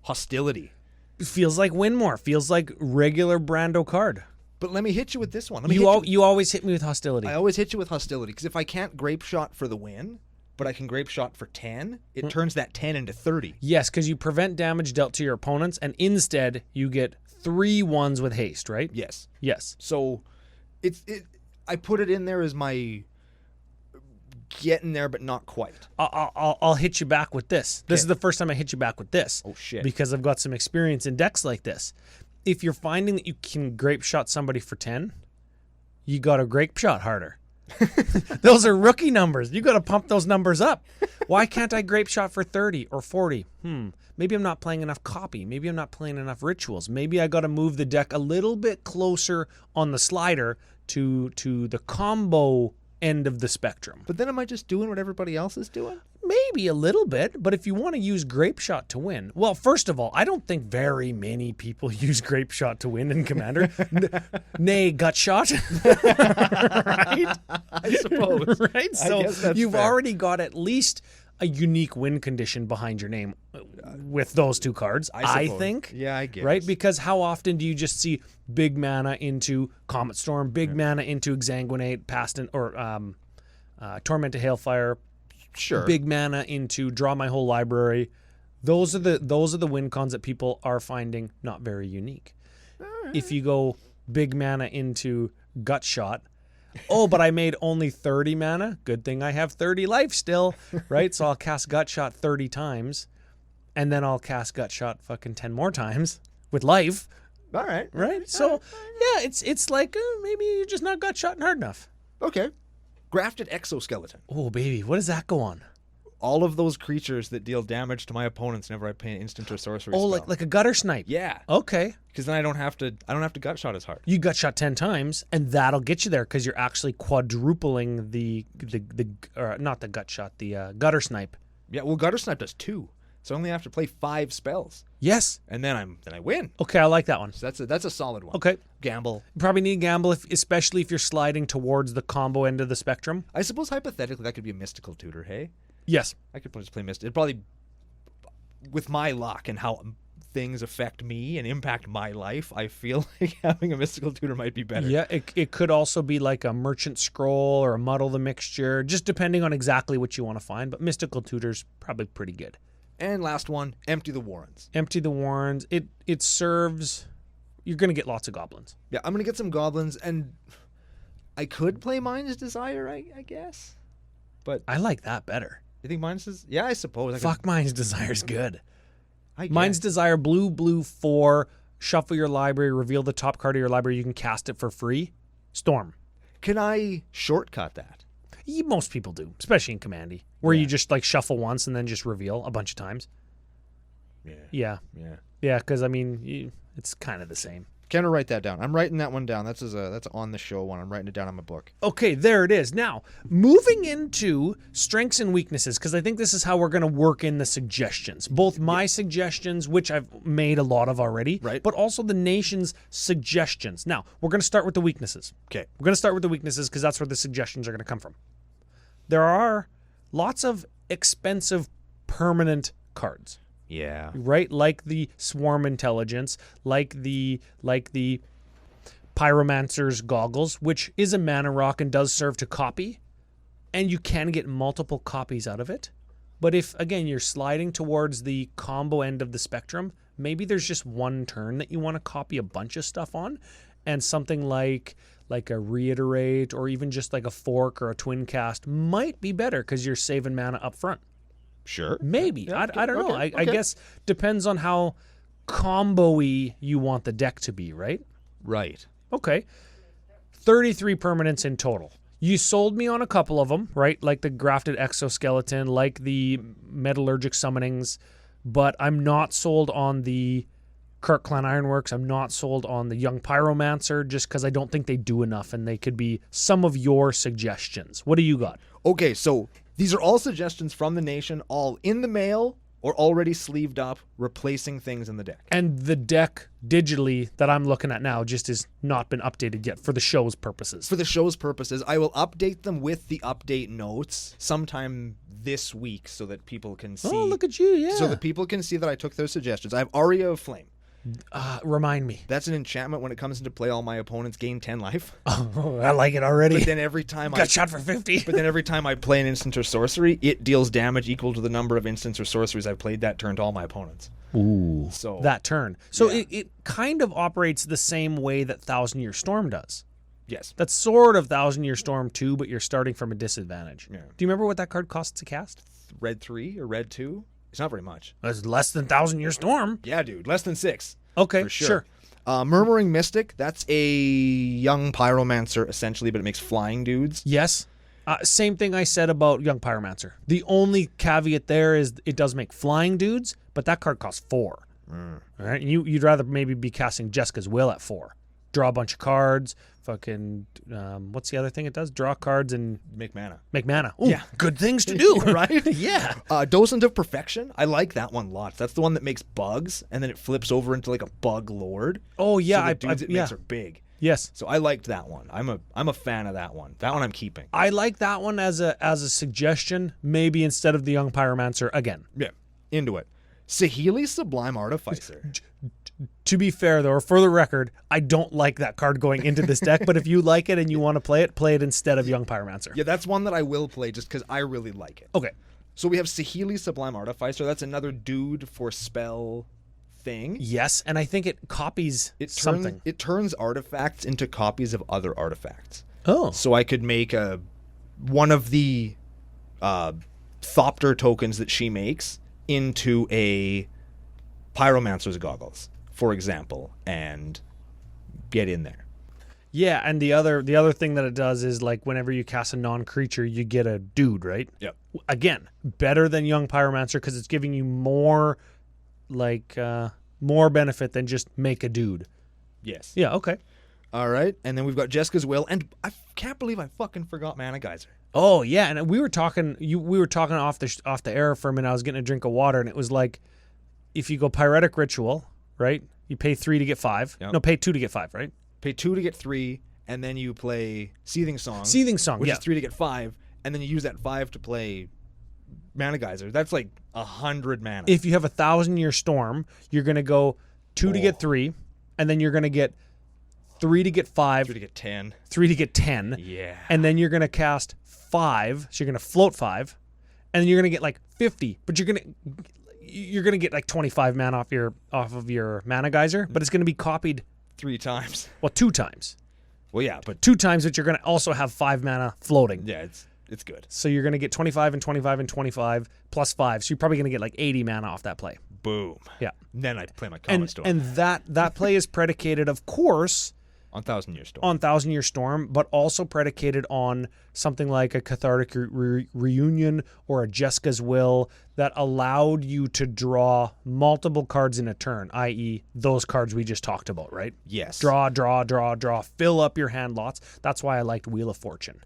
Hostility. Feels like win more. Feels like regular Brando card. But let me hit you with this one. You always hit me with Hostility. I always hit you with Hostility, because if I can't Grape Shot for the win, but I can Grape Shot for 10, it turns that 10 into 30. Yes, because you prevent damage dealt to your opponents, and instead you get 3 ones with haste, right? Yes. Yes. So I put it in there as my getting there, but not quite. I'll hit you back with this. This is the first time I hit you back with this. Oh, shit. Because I've got some experience in decks like this. If you're finding that you can Grape Shot somebody for 10, you got to Grape Shot harder. Those are rookie numbers. You got to pump those numbers up. Why can't I grape shot for 30 or 40? Maybe I'm not playing enough copy. Maybe I'm not playing enough rituals. Maybe I got to move the deck a little bit closer on the slider to the combo end of the spectrum. But then am I just doing what everybody else is doing? Maybe a little bit, but if you want to use grape shot to win, well, first of all, I don't think very many people use grape shot to win in Commander. Nay, gut shot. Right? I suppose. Right? So you've already got at least a unique win condition behind your name with those two cards, I think. Yeah, I guess. Right? Because how often do you just see big mana into Comet Storm, big mana into Exsanguinate, Tormented Hailfire, Sure. big mana into draw my whole library. Those are the win cons that people are finding not very unique. If you go big mana into gut shot, but I made only 30 mana. Good thing I have 30 life still, right? So I'll cast gut shot 30 times, and then I'll cast gut shot fucking 10 more times with life. All right. Right? So yeah, it's like maybe you're just not gut shotting hard enough. Okay. Grafted Exoskeleton. Oh baby, what does that go on? All of those creatures that deal damage to my opponents whenever I play an instant or sorcery spell. Like a gutter snipe. Yeah. Okay. Because then I don't have to gut shot as hard. You gut shot 10 times, and that'll get you there because you're actually quadrupling the not the gut shot, the gutter snipe. Yeah, well, gutter snipe does 2, so I only have to play 5 spells, Yes. and then I win. Okay, I like that one. So that's a solid one. Okay. Gamble. You probably need a gamble, especially if you're sliding towards the combo end of the spectrum. I suppose hypothetically that could be a mystical tutor. Hey, Yes. I could just play It'd probably, with my luck and how things affect me and impact my life, I feel like having a mystical tutor might be better. Yeah, it could also be like a merchant scroll or a muddle the mixture, just depending on exactly what you want to find. But mystical tutor's probably pretty good. And last one, Empty the Warrens. Empty the Warrens. It serves. You're gonna get lots of goblins. Yeah, I'm gonna get some goblins, and I could play Mind's Desire, I guess. But I like that better. you think Mind's Desire? Yeah, I suppose. Fuck, Mind's Desire's good. I guess. Mind's Desire, blue 4, shuffle your library, reveal the top card of your library, you can cast it for free. Storm. Can I shortcut that? Most people do, especially in Commandy, where you just like shuffle once and then just reveal a bunch of times. Yeah, because I mean, it's kind of the same. Can I write that down? I'm writing that one down. That's on the show one. I'm writing it down on my book. Okay, there it is. Now, moving into strengths and weaknesses, because I think this is how we're going to work in the suggestions. Both my suggestions, which I've made a lot of already, right, but also the nation's suggestions. Now, we're going to start with the weaknesses. Okay. We're going to start with the weaknesses because that's where the suggestions are going to come from. There are lots of expensive permanent cards. Yeah. Right? Like the Swarm Intelligence, like the Pyromancer's Goggles, which is a mana rock and does serve to copy, and you can get multiple copies out of it. But if, again, you're sliding towards the combo end of the spectrum, maybe there's just one turn that you want to copy a bunch of stuff on, and something like a Reiterate or even just like a Fork or a Twin Cast might be better because you're saving mana up front. Sure. Maybe. Yeah, I don't know. okay. I guess depends on how combo-y you want the deck to be, right? Right. Okay. 33 permanents in total. You sold me on a couple of them, right? Like the Grafted Exoskeleton, like the Metallurgic Summonings, but I'm not sold on the Krark Clan Ironworks. I'm not sold on the Young Pyromancer just because I don't think they do enough, and they could be some of your suggestions. What do you got? Okay, so these are all suggestions from the nation, all in the mail or already sleeved up, replacing things in the deck. And the deck digitally that I'm looking at now just has not been updated yet for the show's purposes. For the show's purposes, I will update them with the update notes sometime this week so that people can see. Oh, look at you, yeah. So that people can see that I took those suggestions. I have Aria of Flame. Remind me. That's an enchantment. When it comes into play, all my opponents gain 10 life. Oh, I like it already. But then every time Got shot for 50. But then every time I play an instant or sorcery, it deals damage equal to the number of instants or sorceries I've played that turn to all my opponents. Ooh. So that turn. So yeah. it kind of operates the same way that Thousand Year Storm does. Yes. That's sort of Thousand Year Storm 2, but you're starting from a disadvantage. Yeah. Do you remember what that card costs to cast? Red 3 or red 2? It's not very much. It's less than Thousand Year Storm. Yeah, dude. Less than 6. Okay, For sure. Murmuring Mystic, that's a young pyromancer essentially, but it makes flying dudes. Yes. Same thing I said about Young Pyromancer. The only caveat there is it does make flying dudes, but that card costs 4. All right, you'd rather maybe be casting Jessica's Will at 4. Draw a bunch of cards. Fucking what's the other thing it does? Draw cards and Make mana. Make mana. Ooh, Yeah. good things to do, Right? Yeah. Docent of Perfection, I like that one lots. That's the one that makes bugs, and then it flips over into like a bug lord. Oh yeah, So the dudes it makes are big. Yes. So I liked that one. I'm a fan of that one. That one I'm keeping. I like that one as a suggestion, maybe instead of the Young Pyromancer again. Yeah, into it. Saheeli Sublime Artificer. To be fair, though, or for the record, I don't like that card going into this deck, but if you like it and you want to play it instead of Young Pyromancer. Yeah, that's one that I will play just because I really like it. Okay. So we have Saheeli Sublime Artificer. That's another dude for spell thing. Yes, and I think it copies something. It turns artifacts into copies of other artifacts. Oh. So I could make one of the Thopter tokens that she makes into a Pyromancer's Goggles, for example, and get in there. Yeah, and the other thing that it does is like whenever you cast a non-creature, you get a dude, right? Yep. Again, better than Young Pyromancer because it's giving you more benefit than just make a dude. Yes. Yeah, okay. All right, and then we've got Jessica's Will, and I can't believe I fucking forgot Mana Geyser. Oh yeah, and we were talking off the air for a minute. I was getting a drink of water, and it was like, if you go Pyretic Ritual, right? You pay 3 to get 5. Yep. No, pay 2 to get 5, right? Pay 2 to get 3, and then you play Seething Song. Which Yeah. is 3 to get 5, and then you use that 5 to play Mana Geyser. That's like 100 mana. If you have a 1,000-Year Storm, you're gonna go 2 to get 3, and then you're gonna get 3 to get 5, 3 to get 10. 3 to get 10. Yeah. And then you're gonna cast 5, so you're gonna float 5, and then you're gonna get like 50, but you're gonna get like 25 mana off of your Mana Geyser, but it's gonna be copied 3 times. well 2 times. Well, yeah, but 2 times that you're gonna also have 5 mana floating. yeah, it's good. So you're gonna get 25 and 25 and 25 plus 5. So you're probably gonna get like 80 mana off that play. Boom. Yeah. And then I play my Comet Storm And that play is predicated, of course, on 1,000-Year Storm. on 1,000-Year Storm, but also predicated on something like a Cathartic Reunion or a Jessica's Will that allowed you to draw multiple cards in a turn, i.e. those cards we just talked about, right? Yes. Draw, fill up your hand lots. That's why I liked Wheel of Fortune.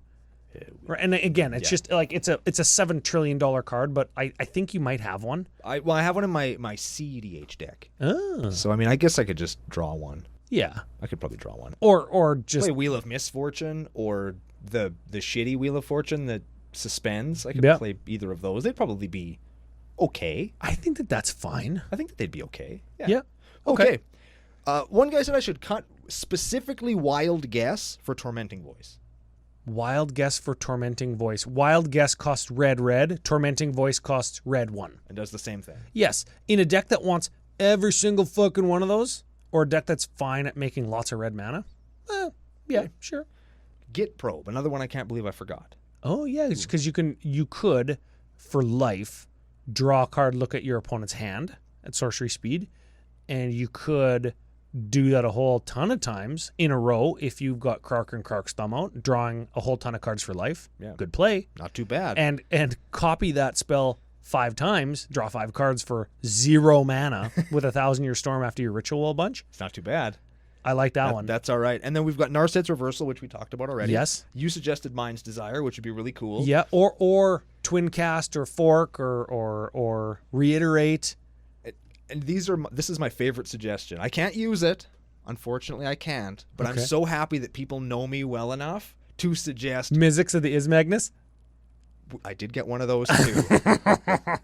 Right, and again, it's just like it's a $7 trillion card, but I think you might have one. I have one in my CEDH deck. Oh. So I mean, I guess I could just draw one. Yeah. I could probably draw one. Or just Play Wheel of Misfortune or the shitty Wheel of Fortune that suspends. I could Yep. play either of those. They'd probably be okay. I think that's fine. I think that they'd be okay. Yeah. Okay. One guy said I should cut specifically Wild Guess for Tormenting Voice. Wild Guess for Tormenting Voice. Wild Guess costs red. Tormenting Voice costs red 1. And does the same thing. Yes. In a deck that wants every single fucking one of those, or a deck that's fine at making lots of red mana, yeah, sure. Git Probe, another one I can't believe I forgot. Oh yeah, it's because you could, for life, draw a card, look at your opponent's hand at sorcery speed, and you could do that a whole ton of times in a row if you've got Krark and Krark's Thumb out, drawing a whole ton of cards for life. Yeah. Good play. Not too bad. And copy that spell 5 times, draw 5 cards for 0 mana with a 1,000-Year Storm after your Ritual Well bunch. It's not too bad. I like that one. That's all right. And then we've got Narset's Reversal, which we talked about already. Yes. You suggested Mind's Desire, which would be really cool. Yeah, or Twin Cast or Fork or Reiterate. And this is my favorite suggestion. I can't use it. Unfortunately, I can't. But Okay. I'm so happy that people know me well enough to suggest. Mizzix of the Ismagnus. I did get one of those too.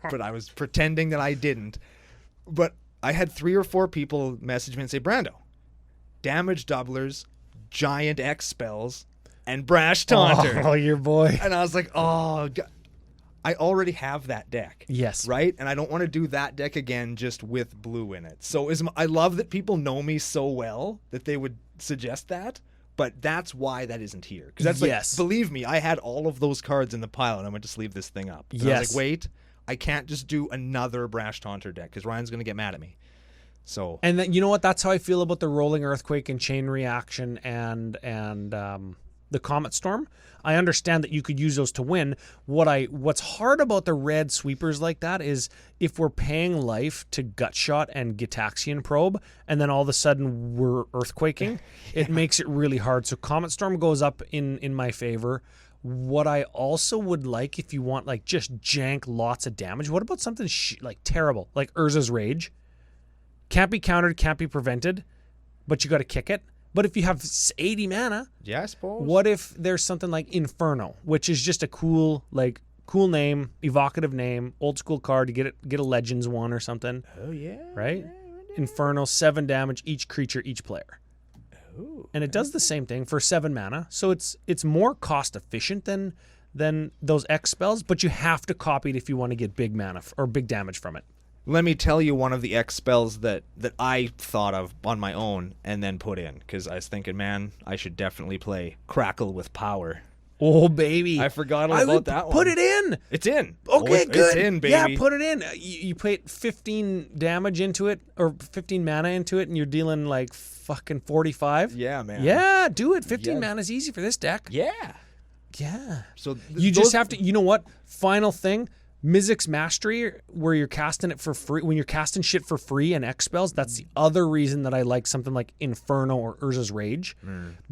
But I was pretending that I didn't. But I had 3 or 4 people message me and say, Brando, damage doublers, giant X spells, and brash taunter. Oh, your boy. And I was like, oh, God. I already have that deck. Yes. Right? And I don't want to do that deck again just with blue in it. So I love that people know me so well that they would suggest that. But that's why that isn't here. Because that's Yes. believe me, I had all of those cards in the pile and I went to sleeve this thing up. And I was Yes. like, wait, I can't just do another Brash Taunter deck because Ryan's going to get mad at me. So And then, you know what? That's how I feel about the Rolling Earthquake and Chain Reaction and the Comet Storm. I understand that you could use those to win. What's hard about the red sweepers like that is if we're paying life to Gutshot and Gitaxian Probe, and then all of a sudden we're Earthquaking, it makes it really hard. So Comet Storm goes up in my favor. What I also would like, if you want like just jank lots of damage, what about something like terrible, like Urza's Rage? Can't be countered, can't be prevented, but you got to kick it. But if you have 80 mana, yeah, I suppose. What if there's something like Inferno, which is just a cool name, evocative name, old school card. You get a Legends one or something. Oh yeah, right. Inferno, 7 damage each creature, each player. Oh, and it does the same thing for 7 mana. So it's more cost efficient than those X spells, but you have to copy it if you want to get big mana or big damage from it. Let me tell you one of the X spells that I thought of on my own and then put in, because I was thinking, man, I should definitely play Crackle with Power. Oh, baby. I forgot all about that one. Put it in. It's in. Okay, good. It's in, baby. Yeah, put it in. You put 15 damage into it, or 15 mana into it, and you're dealing like fucking 45. Yeah, man. Yeah, do it. 15 mana is easy for this deck. Yeah. Yeah. So you just have to, you know what? Final thing. Mizzix's Mastery, where you're casting it for free, when you're casting shit for free and X spells, that's the other reason that I like something like Inferno or Urza's Rage,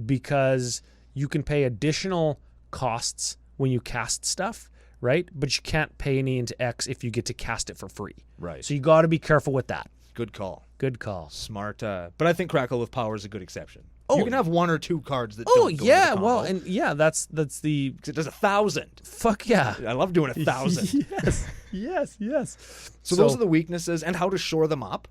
because you can pay additional costs when you cast stuff, right? But you can't pay any into X if you get to cast it for free. Right. So you got to be careful with that. Good call. Good call. Smart. But I think Crackle with Power is a good exception. Oh, you can have 1 or 2 cards that oh don't go yeah, into the well, combo. and yeah, that's the 'Cause it does 1,000. fuck yeah. I love doing 1,000. yes. So those are the weaknesses and how to shore them up.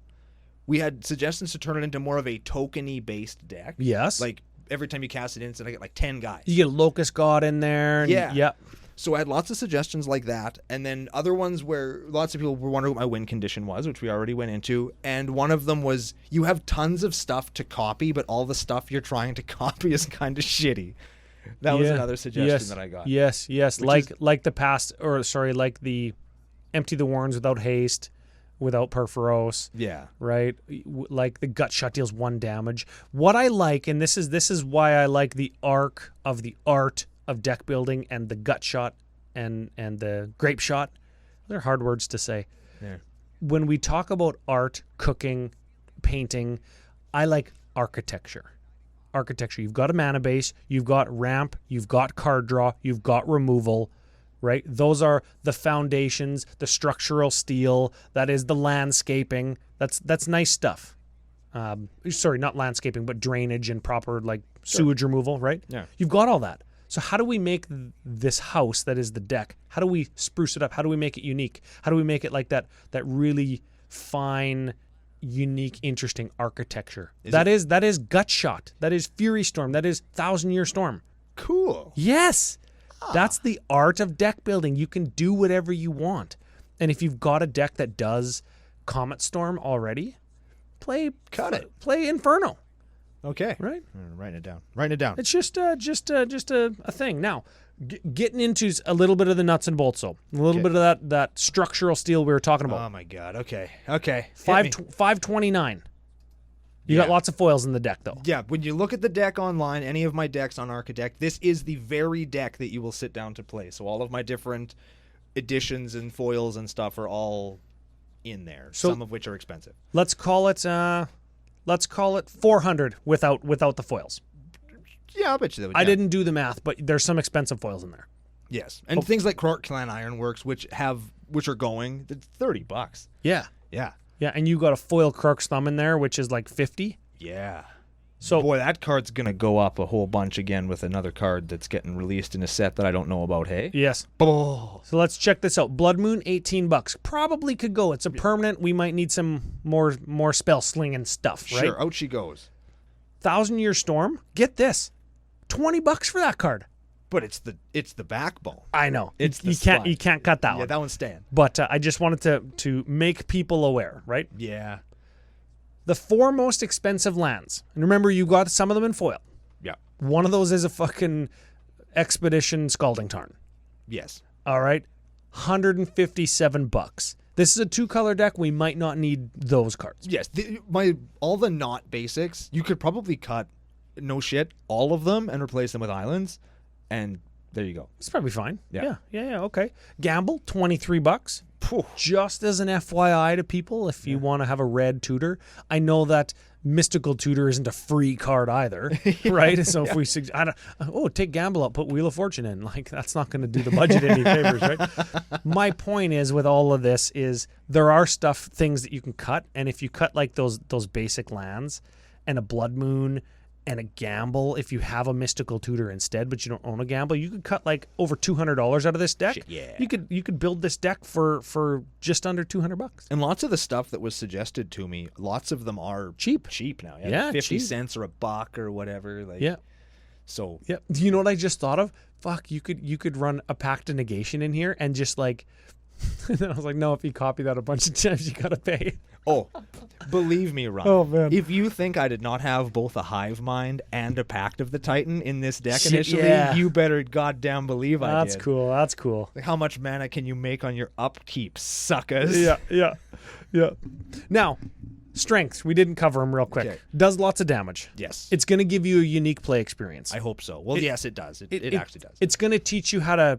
We had suggestions to turn it into more of a tokeny based deck. Yes. Like every time you cast it instant, I get like 10 guys. You get a Locust God in there. And Yeah. Yep. So I had lots of suggestions like that, and then other ones where lots of people were wondering what my win condition was, which we already went into, and one of them was you have tons of stuff to copy, but all the stuff you're trying to copy is kind of shitty. That was another suggestion that I got. Yes. Like like the Empty the Warrens without haste, without Perforos. Yeah. Right? Like the Gut Shot deals 1 damage. What I like, and this is why I like the arc of the art of deck building and the Gut Shot and the Grape Shot. They're hard words to say. Yeah. When we talk about art, cooking, painting, I like architecture. You've got a mana base, you've got ramp, you've got card draw, you've got removal, right? Those are the foundations, the structural steel, that is the landscaping. That's nice stuff. Sorry, not landscaping, but drainage and proper like sewage removal, right? Yeah. You've got all that. So how do we make this house that is the deck? How do we spruce it up? How do we make it unique? How do we make it like that really fine, unique, interesting architecture? That is Gut Shot. That is Fury Storm. That is 1,000-Year Storm. Cool. Yes. That's the art of deck building. You can do whatever you want. And if you've got a deck that does Comet Storm already, play Inferno. Okay. Right? I'm writing it down. It's just a thing. Now, getting into a little bit of the nuts and bolts, though. A little bit of that structural steel we were talking about. Oh my God. Okay. 529. You got lots of foils in the deck, though. Yeah, when you look at the deck online, any of my decks on Architect, this is the very deck that you will sit down to play. So all of my different editions and foils and stuff are all in there, some of which are expensive. Let's call it 400 without the foils. Yeah, I'll bet you that would. I didn't do the math, but there's some expensive foils in there. Yes, and things like Krark Clan Ironworks, which are going, it's $30. Yeah. Yeah. Yeah, and you got a foil Krark's Thumb in there, which is like 50. Yeah. So boy, that card's gonna go up a whole bunch again with another card that's getting released in a set that I don't know about. Hey. Yes. Oh. So let's check this out. Blood Moon, $18. Probably could go. It's a permanent. We might need some more spell slinging stuff, right? Sure. Out she goes. 1,000-Year Storm. Get this, $20 for that card. But it's the backbone. I know. It's the you can't cut that one. Yeah, that one's staying. But I just wanted to make people aware, right? Yeah. The 4 most expensive lands. And remember, you got some of them in foil. Yeah. One of those is a fucking Expedition Scalding Tarn. Yes. All right. $157. This is a 2-color deck. We might not need those cards. Yes, all the not basics, you could probably cut, no shit, all of them and replace them with islands, and there you go. It's probably fine. Yeah. Yeah. Okay. Gamble, $23. Phew. Just as an FYI to people, if you want to have a red tutor, I know that Mystical Tutor isn't a free card either, right? So if we take Gamble out, put Wheel of Fortune in, like that's not going to do the budget any favors, right? My point is with all of this is there are things that you can cut, and if you cut like those basic lands and a Blood Moon and a Gamble, if you have a Mystical Tutor instead, but you don't own a Gamble, you could cut like over $200 out of this deck. Shit, yeah. You could build this deck for just under $200. And lots of the stuff that was suggested to me, lots of them are Cheap now. Yeah, 50 cheap. cents or $1 or whatever. Like, Yeah. So Yeah. Do you know what I just thought of? Fuck, you could run a Pact of Negation in here and just like and then I was like, no, if you copy that a bunch of times, you gotta pay. Oh, believe me, Ron. Oh, man. If you think I did not have both a Hive Mind and a Pact of the Titan in this deck Shit, initially, yeah. you better goddamn believe I did. That's cool. That's cool. Like, how much mana can you make on your upkeep, suckers? Yeah. Now, strengths. We didn't cover them real quick. Okay. Does lots of damage. Yes. It's going to give you a unique play experience. I hope so. Well, yes, it does. It actually does. It's going to teach you how to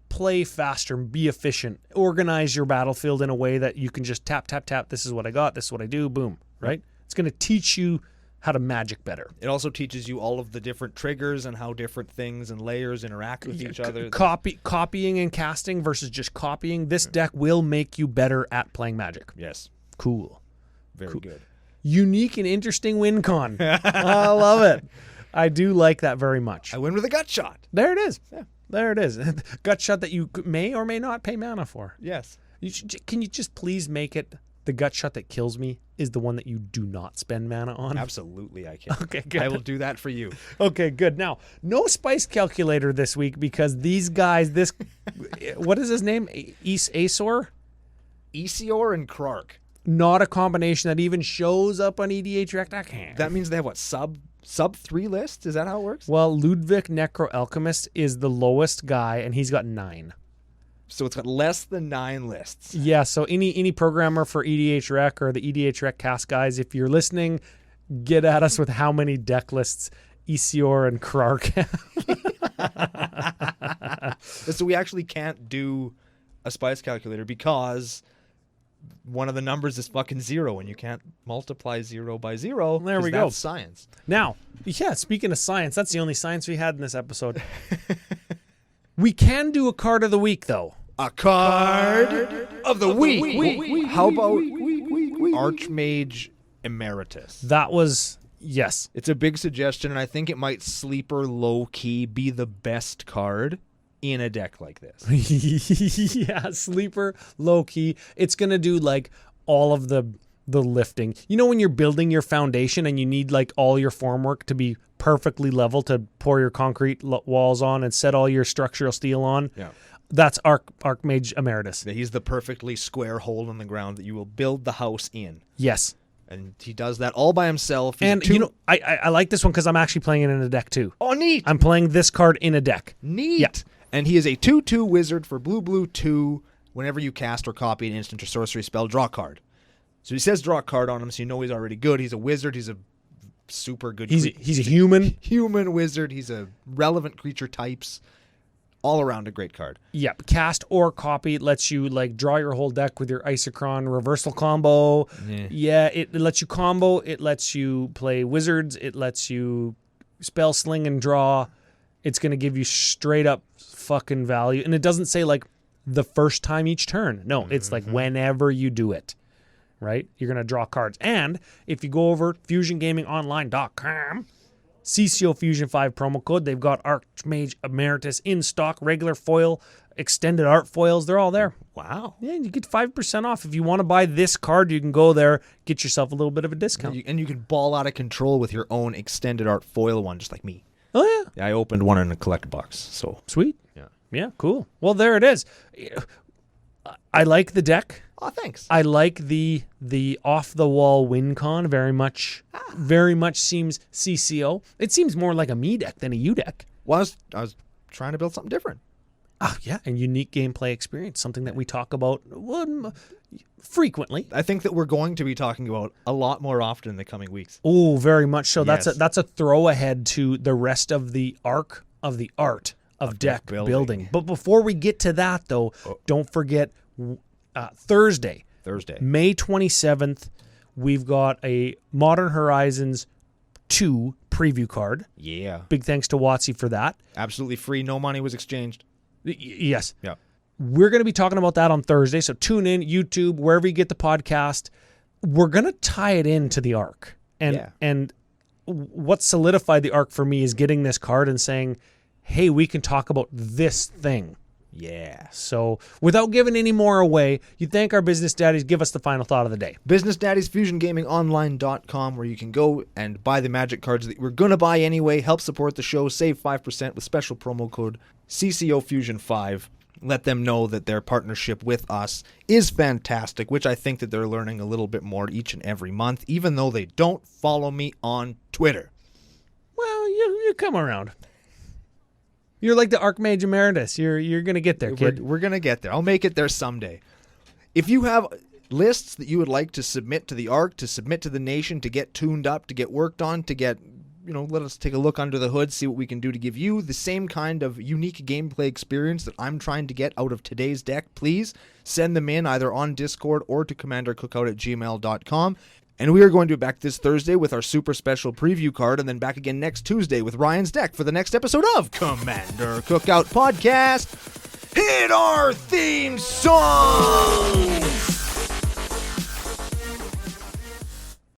play faster, be efficient, organize your battlefield in a way that you can just tap. This is what I got. This is what I do. Boom. Right? It's going to teach you how to magic better. It also teaches you all of the different triggers and how different things and layers interact with each other. Copying and casting versus just copying. This deck will make you better at playing magic. Yes. Cool. Very good. Unique and interesting win con. I love it. I do like that very much. I win with a gut shot. There it is. Yeah. There it is. Gut shot that you may or may not pay mana for. Yes. Can you just please make it the gut shot that kills me is the one that you do not spend mana on? Absolutely, I can. Okay, good. I will do that for you. Okay, good. Now, no spice calculator this week because these guys, what is his name? Esior? Esior and Krark. Not a combination that even shows up on EDH Rect. I can't. That means they have what, sub 3 lists? Is that how it works? Well, Ludwig Necro Alchemist is the lowest guy, and he's got 9. So it's got less than 9 lists. Yeah, so any programmer for EDH Rec or the EDH Rec cast guys, if you're listening, get at us with how many deck lists Esior and Krark have. So we actually can't do a spice calculator because one of the numbers is fucking 0 and you can't multiply 0 by 0. There we go. That's science. Now, yeah, speaking of science, that's the only science we had in this episode. We can do a card of the week, though. A card of the week. How about Archmage Emeritus? That was, yes. It's a big suggestion, and I think it might sleeper low-key be the best card in a deck like this. Yeah, sleeper, low-key. It's going to do, like, all of the lifting. You know when you're building your foundation and you need, like, all your formwork to be perfectly level to pour your concrete walls on and set all your structural steel on? Yeah. That's Archmage Emeritus. He's the perfectly square hole in the ground that you will build the house in. Yes. And he does that all by himself. And, you know, I like this one because I'm actually playing it in a deck, too. Oh, neat. I'm playing this card in a deck. Neat. Yeah. And he is a 2/2 wizard for blue 2. Whenever you cast or copy an instant or sorcery spell, draw a card. So he says draw a card on him, so you know he's already good. He's a wizard. He's a super good He's a human. Human wizard. He's a relevant creature types. All around a great card. Yeah, cast or copy. It lets you like draw your whole deck with your Isochron reversal combo. Yeah, it lets you combo. It lets you play wizards. It lets you spell sling and draw. It's going to give you straight up fucking value. And it doesn't say like the first time each turn. No, it's like whenever you do it. Right? You're going to draw cards. And if you go over fusiongamingonline.com, CCO Fusion 5 promo code, they've got Archmage Emeritus in stock, regular foil, extended art foils. They're all there. Wow. Yeah, you get 5% off. If you want to buy this card, you can go there, get yourself a little bit of a discount. And you can ball out of control with your own extended art foil one, just like me. Oh, yeah. I opened one in a collect box. So Sweet. Yeah. Yeah, cool. Well, there it is. I like the deck. Oh, thanks. I like the off the wall win con very much. Very much seems CCO. It seems more like a me deck than a U deck. Well, I was trying to build something different. Yeah, and unique gameplay experience, something that we talk about frequently. I think that we're going to be talking about a lot more often in the coming weeks. Oh, very much so. Yes. That's a throw ahead to the rest of the arc of the art of deck building. But before we get to that, though, don't forget Thursday, May 27th, we've got a Modern Horizons 2 preview card. Yeah. Big thanks to WotC for that. Absolutely free. No money was exchanged. Yes. Yeah. We're going to be talking about that on Thursday, so tune in, YouTube, wherever you get the podcast. We're going to tie it into the arc. And what solidified the arc for me is getting this card and saying, hey, we can talk about this thing. Yeah. So without giving any more away, you thank our business daddies. Give us the final thought of the day. Business Daddies, FusionGamingOnline.com, where you can go and buy the Magic cards that we're going to buy anyway. Help support the show. Save 5% with special promo code CCO Fusion 5. Let them know that their partnership with us is fantastic, which I think that they're learning a little bit more each and every month, even though they don't follow me on Twitter. Well, you come around. You're like the Archmage Emeritus. You're going to get there, kid. We're going to get there. I'll make it there someday. If you have lists that you would like to submit to the Arc, to submit to the nation, to get tuned up, to get worked on, to get, let us take a look under the hood, see what we can do to give you the same kind of unique gameplay experience that I'm trying to get out of today's deck, please send them in either on Discord or to commandercookout@gmail.com. And we are going to be back this Thursday with our super special preview card, and then back again next Tuesday with Ryan's deck for the next episode of Commander Cookout Podcast. Hit our theme song!